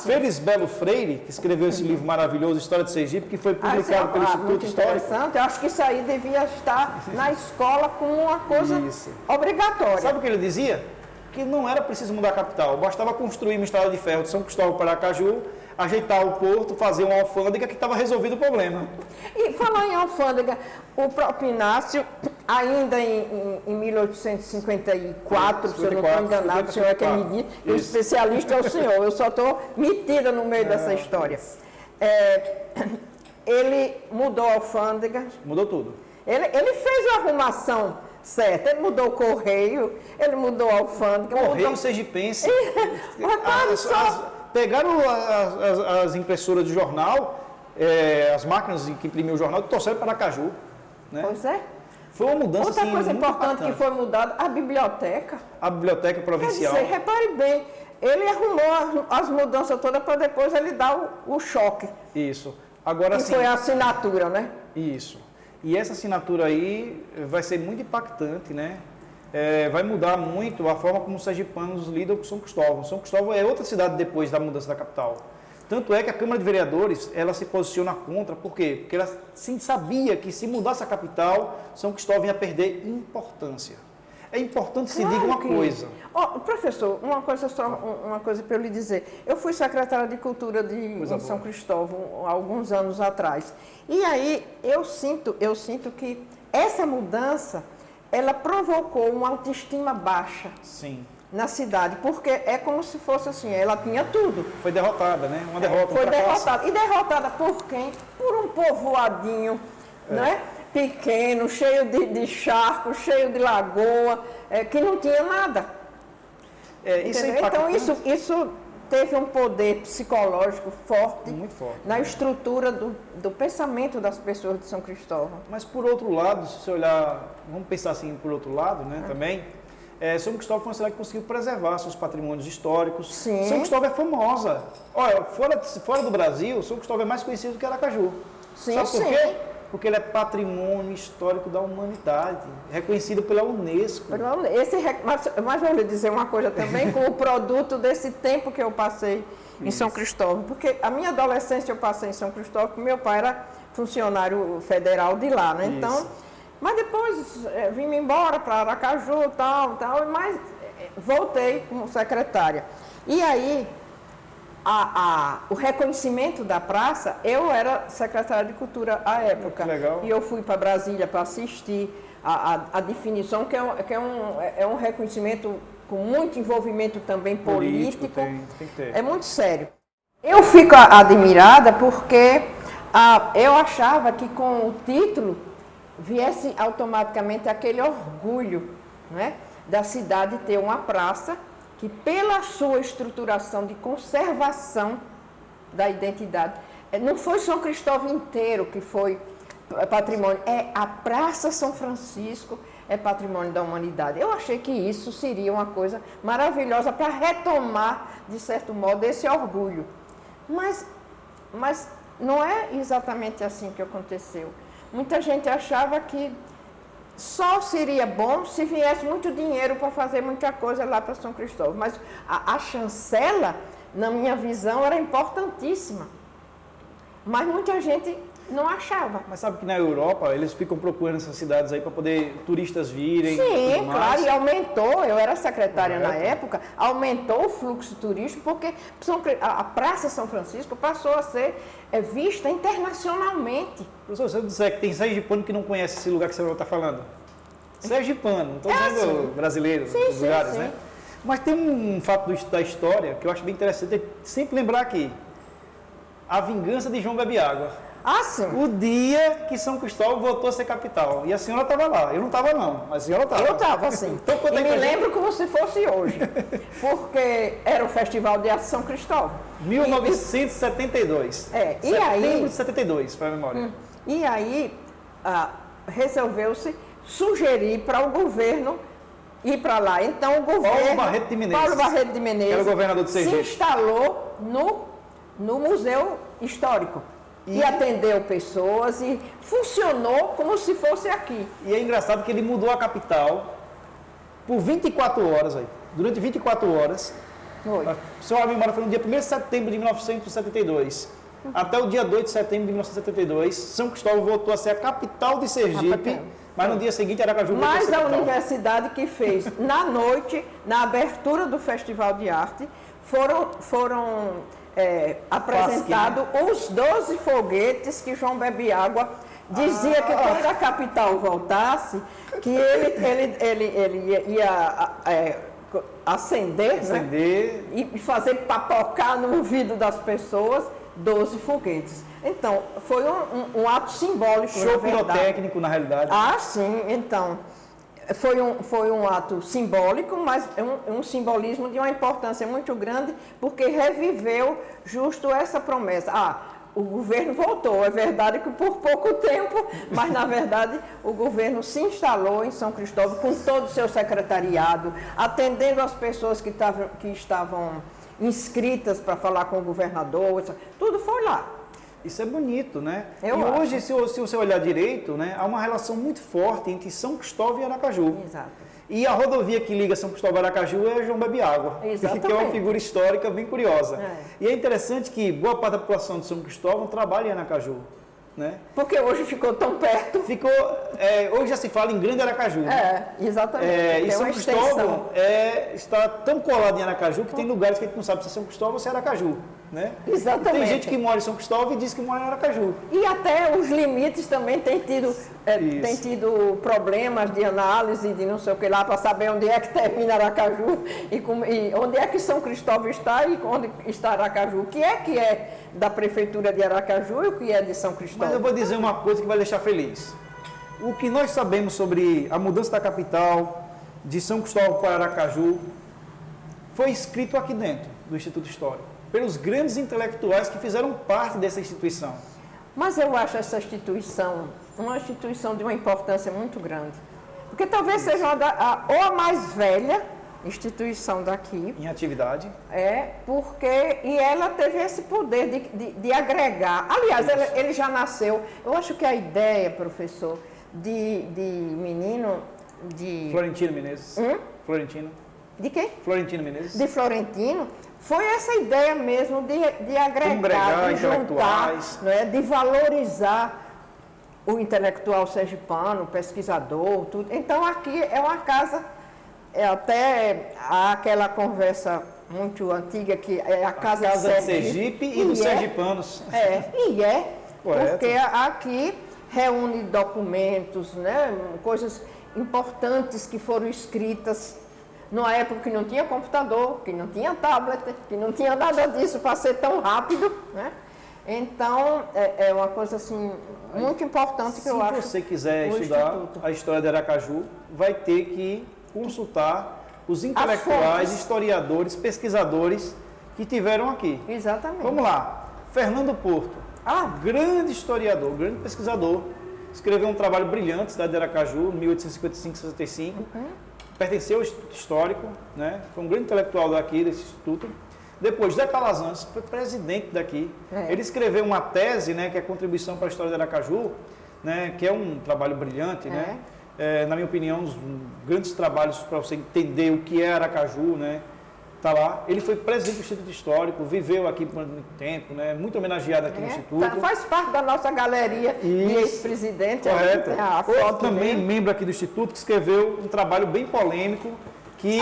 Felisbelo Freire, que escreveu esse livro maravilhoso, História de Sergipe, que foi publicado pelo Instituto Histórico. Interessante. Eu acho que isso aí devia estar na escola como uma coisa obrigatória. Sabe o que ele dizia? Que não era preciso mudar a capital, bastava construir uma estrada de ferro de São Cristóvão para Aracaju, ajeitar o porto, fazer uma alfândega que estava resolvido o problema. E falar em alfândega, o próprio Inácio, ainda em 1854, se eu não estou enganado, o senhor é quem me diz, e o especialista é o senhor, eu só estou metida no meio dessa história. ele mudou a alfândega. Mudou tudo. Ele fez a arrumação certa. Ele mudou o correio, ele mudou a alfândega. Correio sergipense. Pegaram as impressoras de jornal, as máquinas que imprimiam o jornal, e trouxeram para Aracaju. Né? Pois é. Foi uma mudança Outra coisa muito importante impactante. que foi mudada, a biblioteca. A biblioteca provincial. Quer dizer, repare bem, ele arrumou as mudanças todas para depois ele dar o choque. Isso. Agora Que sim. foi a assinatura, né? Isso. E essa assinatura aí vai ser muito impactante, né? Vai mudar muito a forma como os sergipanos lidam com São Cristóvão. São Cristóvão é outra cidade depois da mudança da capital. Tanto é que a Câmara de Vereadores, ela se posiciona contra, por quê? Porque ela sim sabia que se mudasse a capital, São Cristóvão ia perder importância. É importante se diga uma coisa. Professor, uma coisa para eu lhe dizer. Eu fui secretária de Cultura em São Cristóvão há alguns anos atrás. E aí eu sinto que essa mudança, ela provocou uma autoestima baixa. Sim. Na cidade, porque é como se fosse assim, ela tinha tudo. Foi derrotada, né? Uma derrota. Foi derrotada. E derrotada por quem? Por um povoadinho, né? Pequeno, cheio de charco, cheio de lagoa, que não tinha nada. Isso é então isso teve um poder psicológico forte, muito forte, na estrutura do pensamento das pessoas de São Cristóvão. Mas por outro lado, se você olhar, vamos pensar assim por outro lado, né? Também. São Cristóvão foi uma cidade que conseguiu preservar seus patrimônios históricos. Sim. São Cristóvão é famosa. Olha, fora do Brasil, São Cristóvão é mais conhecido do que Aracaju. Sim, Sabe por sim. quê? Porque ele é patrimônio histórico da humanidade, reconhecido pela Unesco. Mas vou lhe dizer uma coisa também, com o produto desse tempo que eu passei em São Cristóvão. Porque a minha adolescência eu passei em São Cristóvão, porque meu pai era funcionário federal de lá, né? Então, mas depois vim embora para Aracaju, tal, mas voltei como secretária. E aí, o reconhecimento da praça, eu era secretária de Cultura à época. Legal. E eu fui para Brasília para assistir a definição, que é um reconhecimento com muito envolvimento também político. Tem que ter. É muito sério. Eu fico admirada porque eu achava que com o título viesse automaticamente aquele orgulho, né, da cidade ter uma praça que, pela sua estruturação de conservação da identidade, não foi São Cristóvão inteiro que foi patrimônio, a Praça São Francisco é patrimônio da humanidade. Eu achei que isso seria uma coisa maravilhosa para retomar, de certo modo, esse orgulho. Mas não é exatamente assim que aconteceu. Muita gente achava que só seria bom se viesse muito dinheiro para fazer muita coisa lá para São Cristóvão. Mas a chancela, na minha visão, era importantíssima. Mas muita gente não achava. Mas sabe que na Europa eles ficam procurando essas cidades aí para poder turistas virem. Sim, claro, e aumentou, eu era secretária Correto. na época, aumentou o fluxo turístico porque a Praça São Francisco passou a ser vista internacionalmente. Professor, se eu disser que tem sergipano que não conhece esse lugar que você está falando? Sergipano, não estou dizendo brasileiro, dos lugares, sim. né? Mas tem um fato da história que eu acho bem interessante sempre lembrar aqui. A vingança de João Bebiágua. Ah, sim. O dia que São Cristóvão voltou a ser capital. E a senhora estava lá. Eu não estava não, mas a senhora estava. Eu estava, sim. Então, e me lembro como se fosse hoje. Porque era o Festival de São Cristóvão. 1972. E aí... Setembro de 72, foi a memória. E aí, resolveu-se sugerir para o governo ir para lá. Então, o governo... Paulo Barreto de Menezes. Era o governador de Sergipe. Se instalou no Museu Histórico. E atendeu pessoas e funcionou como se fosse aqui. E é engraçado que ele mudou a capital por 24 horas aí. Durante 24 horas. Foi. Se a memória foi no dia 1º de setembro de 1972. Até o dia 2 de setembro de 1972, São Cristóvão voltou a ser a capital de Sergipe, mas no dia seguinte Aracaju voltou a ser Mas a capital. universidade que fez, na noite, na abertura do Festival de Arte, foram apresentados os 12 foguetes que João Bebiágua dizia que quando a capital voltasse, que ele ia acender, né? E fazer papocar no ouvido das pessoas, 12 foguetes. Então, foi um ato simbólico, Show pirotécnico, na realidade. Ah, sim. Então, foi um ato simbólico, mas um simbolismo de uma importância muito grande, porque reviveu justo essa promessa. O governo voltou, é verdade que por pouco tempo, mas na verdade o governo se instalou em São Cristóvão com todo o seu secretariado, atendendo as pessoas que estavam inscritas para falar com o governador, tudo foi lá. Isso é bonito, né? Hoje, se você olhar direito, né, há uma relação muito forte entre São Cristóvão e Aracaju. Exato. E a rodovia que liga São Cristóvão a Aracaju é João Bebiágua, que é uma figura histórica bem curiosa. E é interessante que boa parte da população de São Cristóvão trabalha em Aracaju. Né? Porque hoje ficou tão perto. Hoje já se fala em Grande Aracaju. Exatamente. E São Cristóvão está tão colado em Aracaju que tem lugares que a gente não sabe se é São Cristóvão ou se é Aracaju. Né? Exatamente. E tem gente que mora em São Cristóvão e diz que mora em Aracaju. E até os limites também têm tido problemas de análise, de não sei o que lá, para saber onde é que termina Aracaju e onde é que São Cristóvão está e onde está Aracaju. O que é da Prefeitura de Aracaju e o que é de São Cristóvão. Mas eu vou dizer uma coisa que vai deixar feliz. O que nós sabemos sobre a mudança da capital de São Cristóvão para Aracaju foi escrito aqui dentro do Instituto Histórico, pelos grandes intelectuais que fizeram parte dessa instituição. Mas eu acho essa instituição uma instituição de uma importância muito grande. Porque talvez seja ou a mais velha instituição daqui. Em atividade. E ela teve esse poder de agregar. Aliás, ele já nasceu. Eu acho que a ideia, professor, de menino de... Florentino Menezes. Florentino. De quê? Florentino Menezes. De Florentino. Foi essa ideia mesmo de agregar, de juntar, né, de valorizar o intelectual sergipano, o pesquisador, tudo. Então, aqui é uma casa, até aquela conversa muito antiga, que é a casa de Sergipe e dos sergipanos. Porque aqui reúne documentos, né, coisas importantes que foram escritas numa época que não tinha computador, que não tinha tablet, que não tinha nada disso para ser tão rápido, né? Então, é uma coisa assim muito importante que eu acho. Se você quiser estudar a história de Aracaju, vai ter que consultar os intelectuais, historiadores, pesquisadores que tiveram aqui. Exatamente. Vamos lá. Fernando Porto, grande historiador, grande pesquisador, escreveu um trabalho brilhante, Cidade de Aracaju, 1855-65. Pertenceu ao Instituto Histórico, né? Foi um grande intelectual daqui, desse instituto. Depois, Zé Calazans, foi presidente daqui. Ele escreveu uma tese, né, que é a Contribuição para a História de Aracaju, né, que é um trabalho brilhante, né? Na minha opinião, um dos grandes trabalhos para você entender o que é Aracaju, né? Tá lá. Ele foi presidente do Instituto Histórico, viveu aqui por muito tempo, né? Muito homenageado aqui no Instituto. Faz parte da nossa galeria de ex-presidente. Correto. Também membro aqui do Instituto, que escreveu um trabalho bem polêmico, que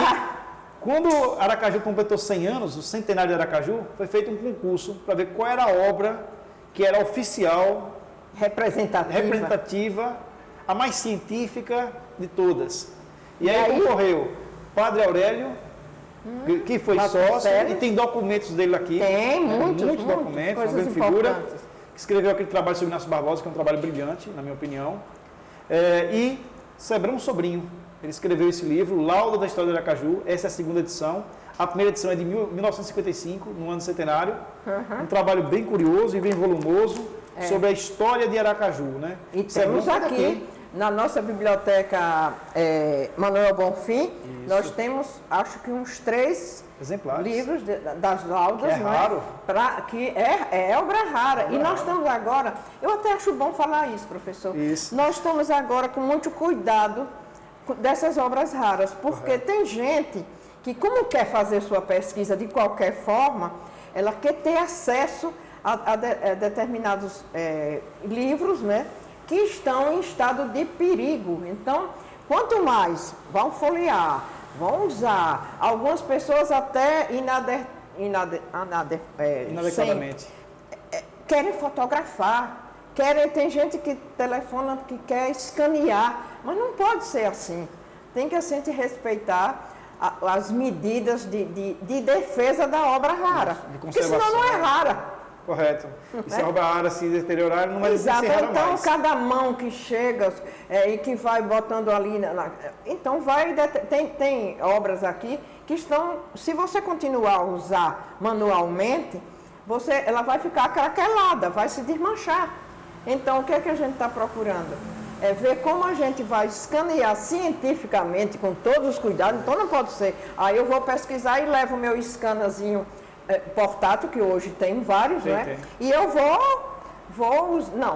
quando Aracaju completou 100 anos, o centenário de Aracaju, foi feito um concurso para ver qual era a obra que era oficial, representativa, a mais científica de todas. E aí concorreu Padre Aurélio, que foi sócio, e tem documentos dele aqui. Tem, muitos documentos, uma grande figura, que escreveu aquele trabalho sobre Inácio Barbosa, que é um trabalho brilhante, na minha opinião. E Sebrão Sobrinho, ele escreveu esse livro, Lauda da História de Aracaju, essa é a segunda edição. A primeira edição é de 1955, no ano centenário. Um trabalho bem curioso e bem volumoso sobre a história de Aracaju. Né? E temos aqui, na nossa biblioteca Manuel Bonfim, nós temos, acho que uns 3 exemplares. Livros das laudas, que é raro. Que é obra rara. E nós estamos agora, eu até acho bom falar isso, professor. Nós estamos agora com muito cuidado dessas obras raras, porque tem gente que, como quer fazer sua pesquisa de qualquer forma, ela quer ter acesso a determinados livros, né, que estão em estado de perigo. Então, quanto mais vão folhear, vão usar, algumas pessoas até inadequadamente querem fotografar, tem gente que telefona que quer escanear, mas não pode ser assim. Tem que a gente respeitar as medidas de defesa da obra rara, porque senão não é rara. Correto. E se a área se deteriorar, não vai Exato. encerrar Então, mais. cada mão que chega e que vai botando ali... Então, tem obras aqui que estão... Se você continuar a usar manualmente, ela vai ficar craquelada, vai se desmanchar. Então, o que é que a gente está procurando? É ver como a gente vai escanear cientificamente, com todos os cuidados. Então, não pode ser... Aí eu vou pesquisar e levo o meu scannerzinho portátil, que hoje tem vários, Tem, né? tem. E eu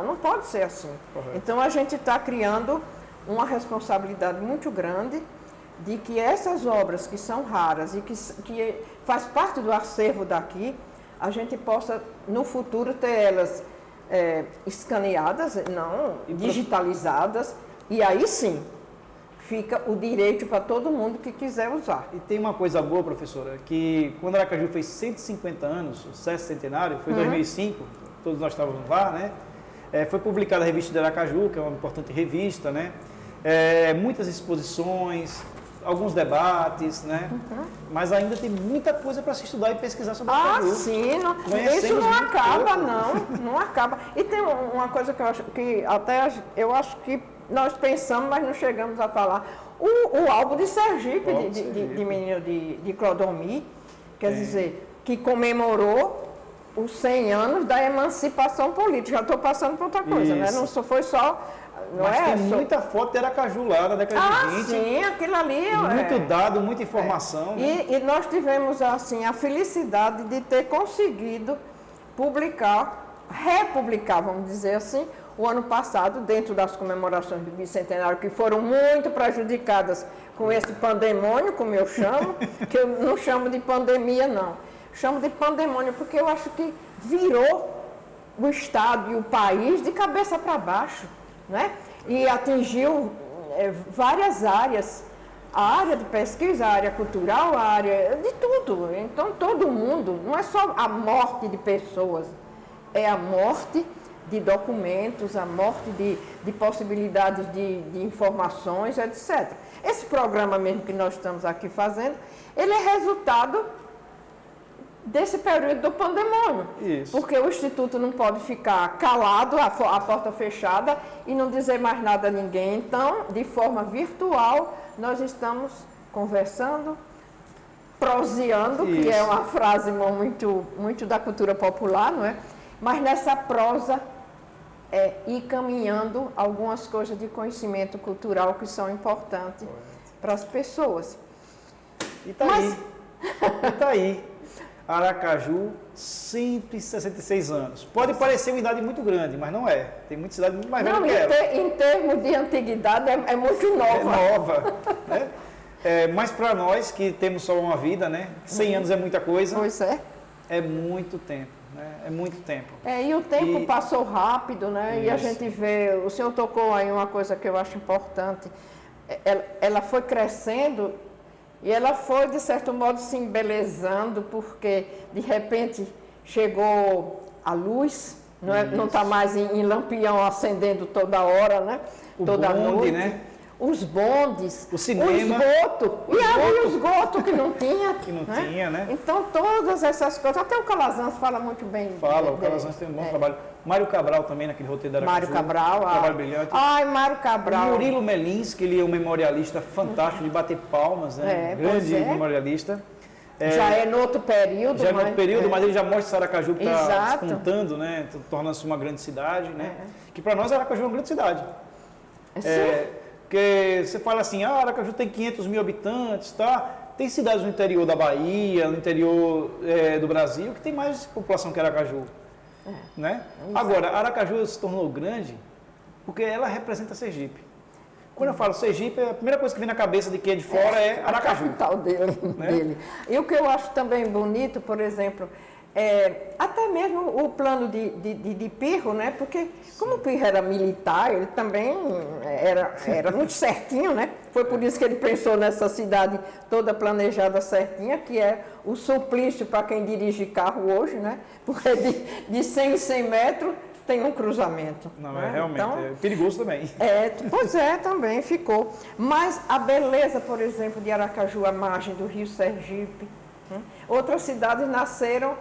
não pode ser assim. Correto. Então a gente está criando uma responsabilidade muito grande de que essas obras que são raras e que faz parte do acervo daqui, a gente possa no futuro ter elas escaneadas, não digitalizadas, e aí sim fica o direito para todo mundo que quiser usar. E tem uma coisa boa, professora, que quando Aracaju fez 150 anos, o SESC Centenário, foi em 2005, todos nós estávamos lá, né? Foi publicada a revista de Aracaju, que é uma importante revista, né? Muitas exposições, alguns debates, né? Mas ainda tem muita coisa para se estudar e pesquisar sobre Aracaju. Sim, isso não acaba, não acaba. E tem uma coisa que eu acho que nós pensamos, mas não chegamos a falar. O álbum de Sergipe, de menino de Clodomir, quer dizer, que comemorou os 100 anos da emancipação política. Já estou passando para outra coisa, né? Não foi só... Mas tem muita foto de Aracaju lá, da década de 20. Sim, aquilo ali... Muito dado, muita informação. Né? E nós tivemos, assim, a felicidade de ter conseguido republicar, vamos dizer assim, o ano passado, dentro das comemorações do bicentenário, que foram muito prejudicadas com esse pandemônio, como eu chamo, que eu não chamo de pandemia, não. Chamo de pandemônio porque eu acho que virou o Estado e o país de cabeça para baixo, né? E atingiu várias áreas, a área de pesquisa, a área cultural, a área de tudo. Então, todo mundo, não é só a morte de pessoas, é a morte de documentos, a morte de possibilidades de informações, etc. Esse programa mesmo que nós estamos aqui fazendo, ele é resultado desse período do pandemônio. Isso. Porque o Instituto não pode ficar calado, a porta fechada e não dizer mais nada a ninguém. Então, de forma virtual, nós estamos conversando, proseando, Isso. que é uma frase muito, muito da cultura popular, não é? Mas nessa prosa ir caminhando algumas coisas de conhecimento cultural que são importantes para as pessoas. E tá aí. E tá aí. Aracaju, 166 anos. Pode parecer uma idade muito grande, mas não é. Tem muita cidade muito mais velha que ela. Em termos de antiguidade, é muito nova. É nova. Né? Mas para nós, que temos só uma vida, né? 100 anos é muita coisa. Pois é. É muito tempo. Né? É muito tempo. E o tempo passou rápido, né? Isso. E a gente vê... O senhor tocou aí uma coisa que eu acho importante. Ela foi crescendo... E ela foi, de certo modo, se embelezando, porque, de repente, chegou a luz, não está mais em lampião acendendo toda hora, né? Toda noite. Né? Os bondes, o cinema, o esgoto, o esgoto que não tinha. Que não tinha, né? Então, todas essas coisas, até o Calazans fala muito bem. Fala, o Calazans tem um bom trabalho. Mário Cabral também, naquele roteiro da Aracaju. Mário Cabral, trabalho brilhante. Mário Cabral. O Murilo Melins, que ele é um memorialista fantástico, de bater palmas, né? Grande memorialista. Já é no outro período. Já é no outro período, mas ele já mostra Aracaju que está despontando, né? Tornando-se uma grande cidade, né? Que para nós Aracaju é uma grande cidade. Porque você fala assim, Aracaju tem 500 mil habitantes, tá? Tem cidades no interior da Bahia, no interior do Brasil, que tem mais população que Aracaju. Né? Agora, Aracaju se tornou grande porque ela representa Sergipe. Quando eu falo Sergipe, a primeira coisa que vem na cabeça de quem é de fora é Aracaju. A capital dele. E o que eu acho também bonito, por exemplo, até mesmo o plano de Pirro, né? Porque como o Pirro era militar, ele também era muito certinho, né? Foi por isso que ele pensou nessa cidade toda planejada certinha, que é o suplício para quem dirige carro hoje, né? Porque de 100 em 100 metros tem um cruzamento. Não, né? realmente, então, é perigoso também. Pois também ficou. Mas a beleza, por exemplo, de Aracaju, à margem do Rio Sergipe, outras cidades nasceram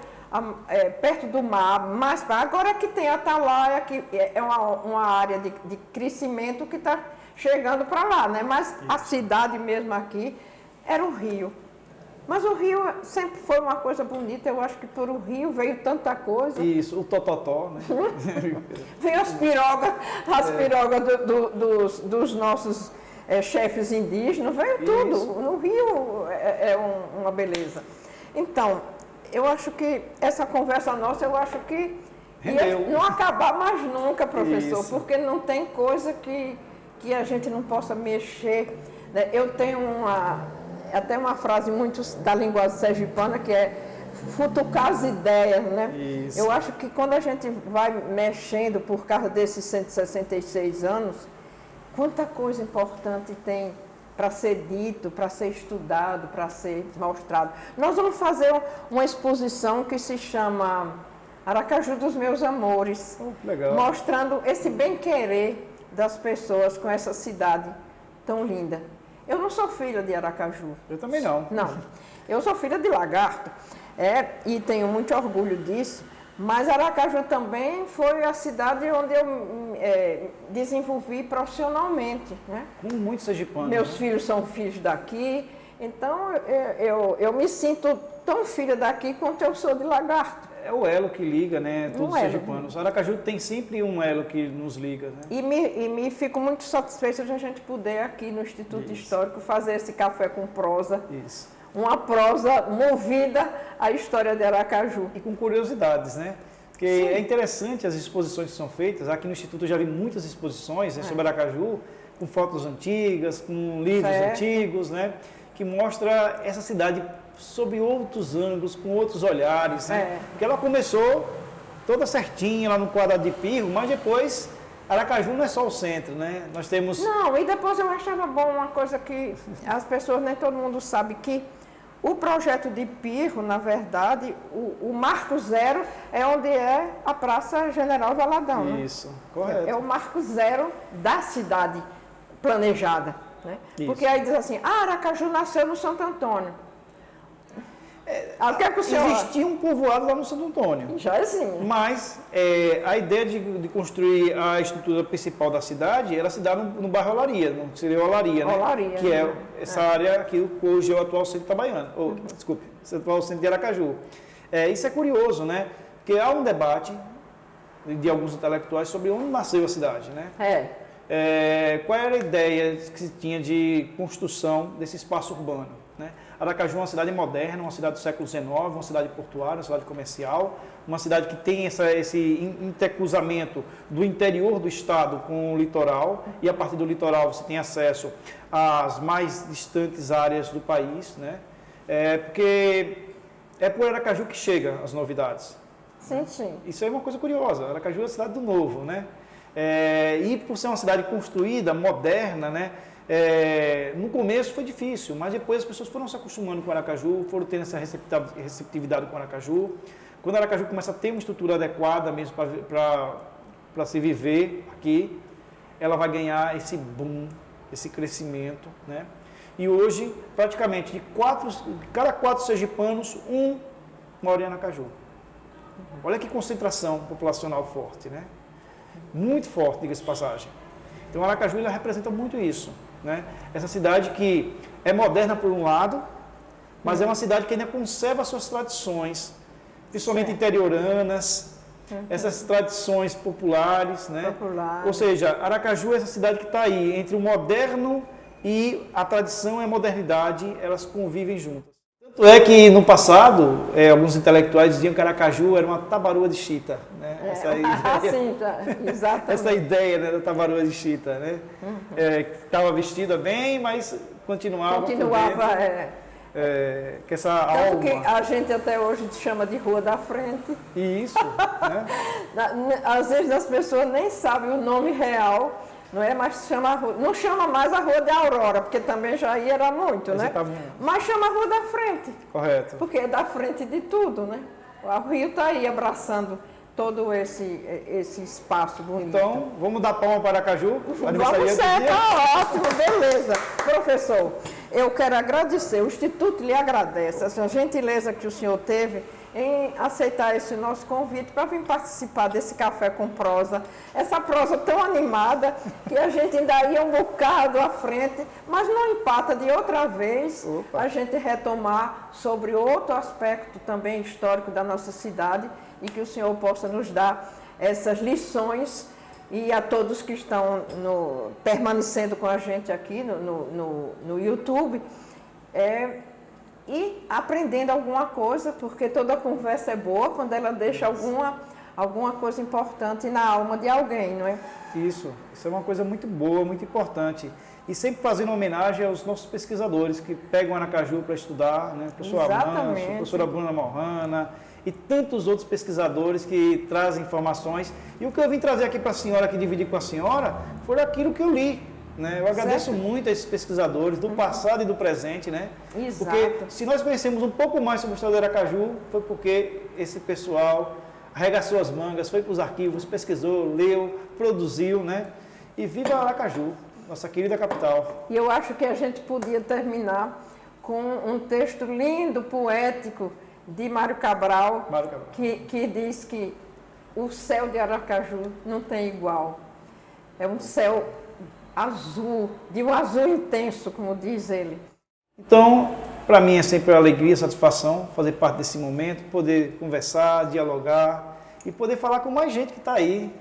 perto do mar, mais para agora que tem a Atalaia, que é uma área de crescimento que está chegando para lá, né? Mas a cidade mesmo aqui era o rio. Mas o rio sempre foi uma coisa bonita, eu acho que por o rio veio tanta coisa. Isso, o tototó, né? Veio as pirogas dos nossos chefes indígenas, veio tudo. Isso. No rio uma beleza. Então, eu acho que essa conversa nossa, eu acho que ia não acabar mais nunca, professor, Isso. porque não tem coisa que a gente não possa mexer, né? Eu tenho até uma frase muito da linguagem sergipana, que é futucar as ideias, né? Isso. Eu acho que quando a gente vai mexendo por causa desses 166 anos, quanta coisa importante tem para ser dito, para ser estudado, para ser mostrado. Nós vamos fazer uma exposição que se chama Aracaju dos Meus Amores, legal. Mostrando esse bem-querer das pessoas com essa cidade tão linda. Eu não sou filha de Aracaju. Eu também não. Não, eu sou filha de Lagarto, e tenho muito orgulho disso, mas Aracaju também foi a cidade onde eu desenvolvi profissionalmente, né? Com muitos sergipanos. Meus né? filhos são filhos daqui, então eu me sinto tão filha daqui quanto eu sou de Lagarto. É o elo que liga, né? Todos os elo. sergipanos. Aracaju tem sempre um elo que nos liga, né? E me fico muito satisfeita de a gente poder aqui no Instituto Histórico fazer esse café com prosa. Isso. Uma prosa movida à história de Aracaju. E com curiosidades, né? Porque é interessante as exposições que são feitas. Aqui no Instituto eu já vi muitas exposições sobre Aracaju, com fotos antigas, com livros antigos, né? Que mostra essa cidade sob outros ângulos, com outros olhares, né? Porque ela começou toda certinha lá no quadrado de Pirro, mas depois Aracaju não é só o centro, né? Nós temos... Não, e depois eu achava bom uma coisa que as pessoas, nem todo mundo sabe, que o projeto de Pirro, na verdade, o Marco Zero é onde é a Praça General Valadão. Isso, correto. É o Marco Zero da cidade planejada, né? Porque aí diz assim, Aracaju nasceu no Santo Antônio. O que é que o senhor... Existia um povoado lá no Santo Antônio. Já assim. Mas a ideia de construir a estrutura principal da cidade era se dar no bairro Olaria, não seria Olaria, né? Olaria, que é essa área aqui, hoje é o atual centro Itabaiana. Desculpe, o atual centro de Aracaju. Isso é curioso, né? Porque há um debate de alguns intelectuais sobre onde nasceu a cidade, né? Qual era a ideia que se tinha de construção desse espaço urbano, né? Aracaju é uma cidade moderna, uma cidade do século XIX, uma cidade portuária, uma cidade comercial, uma cidade que tem esse intercruzamento do interior do estado com o litoral, e a partir do litoral você tem acesso às mais distantes áreas do país, né? Porque é por Aracaju que chegam as novidades. Sim, sim. Isso é uma coisa curiosa. Aracaju é a cidade do novo, né? E por ser uma cidade construída, moderna, né? No começo foi difícil, mas depois as pessoas foram se acostumando com Aracaju, foram tendo essa receptividade com Aracaju. Quando Aracaju começa a ter uma estrutura adequada mesmo para se viver aqui, ela vai ganhar esse boom, esse crescimento, né? E hoje, praticamente, de cada 4 sergipanos, 1 mora em Aracaju. Olha que concentração populacional forte, né? Muito forte, diga-se de passagem. Então, Aracaju ela representa muito isso, né? Essa cidade que é moderna por um lado, mas é uma cidade que ainda conserva suas tradições, principalmente interioranas, essas tradições populares, né? Ou seja, Aracaju é essa cidade que está aí entre o moderno e a tradição e a modernidade, elas convivem juntas. Tanto é que no passado, alguns intelectuais diziam que Aracaju era uma tabaroa de chita, né? Exatamente. Essa ideia, né, da tabaroa de chita, né? Estava vestida bem, mas continuava por dentro, com essa alma. Tanto que a gente até hoje chama de Rua da Frente. Isso, né? Às vezes as pessoas nem sabem o nome real, não é? Mas não chama mais a Rua de Aurora, porque também já aí era muito, né? Mas chama a Rua da Frente. Correto. Porque é da frente de tudo, né? O Rio está aí abraçando todo esse espaço bonito. Então, vamos dar palma para Aracaju? Vamos ser, tá ótimo, beleza. Professor, eu quero agradecer, o Instituto lhe agradece essa gentileza que o senhor teve em aceitar esse nosso convite para vir participar desse Café com Prosa. Essa prosa tão animada que a gente ainda ia um bocado à frente, mas não empata de outra vez a gente retomar sobre outro aspecto também histórico da nossa cidade e que o senhor possa nos dar essas lições e a todos que estão permanecendo com a gente aqui no YouTube. E aprendendo alguma coisa, porque toda conversa é boa quando ela deixa alguma coisa importante na alma de alguém, não é? Isso é uma coisa muito boa, muito importante. E sempre fazendo homenagem aos nossos pesquisadores que pegam Aracaju para estudar, né? Professor Amanso, professora Bruna Morrana e tantos outros pesquisadores que trazem informações. E o que eu vim trazer aqui para a senhora, que dividir com a senhora, foi aquilo que eu li. Né? Eu agradeço muito a esses pesquisadores do passado e do presente, né? Exato. Porque se nós conhecemos um pouco mais sobre a história do Aracaju, foi porque esse pessoal arregaçou as mangas, foi para os arquivos, pesquisou, leu, produziu, né? E viva Aracaju, nossa querida capital. E eu acho que a gente podia terminar com um texto lindo, poético, de Mário Cabral, que diz que o céu de Aracaju não tem igual. É um céu azul, de um azul intenso, como diz ele. Então, para mim é sempre uma alegria, satisfação fazer parte desse momento, poder conversar, dialogar e poder falar com mais gente que está aí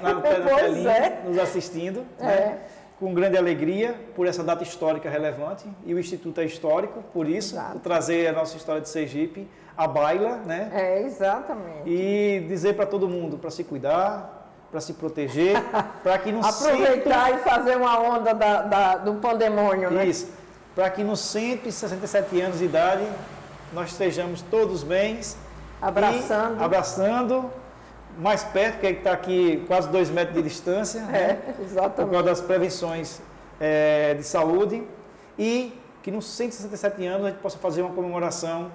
na telinha, nos assistindo, né? Com grande alegria por essa data histórica relevante, e o Instituto é histórico, por isso, por trazer a nossa história de Sergipe à baila, né? Exatamente. E dizer para todo mundo para se cuidar, para se proteger, para que no aproveitar e fazer uma onda do pandemônio, né? Isso, para que nos 167 anos de idade nós estejamos todos bem, abraçando, mais perto, porque está aqui quase 2 metros de distância, né? Exatamente. Por causa das prevenções de saúde, e que nos 167 anos a gente possa fazer uma comemoração.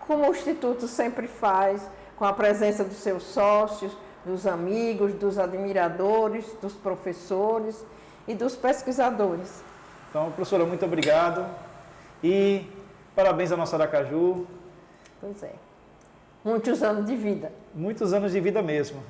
Como o Instituto sempre faz, com a presença dos seus sócios, dos amigos, dos admiradores, dos professores e dos pesquisadores. Então, professora, muito obrigado e parabéns à nossa Aracaju. Pois é. Muitos anos de vida. Muitos anos de vida mesmo.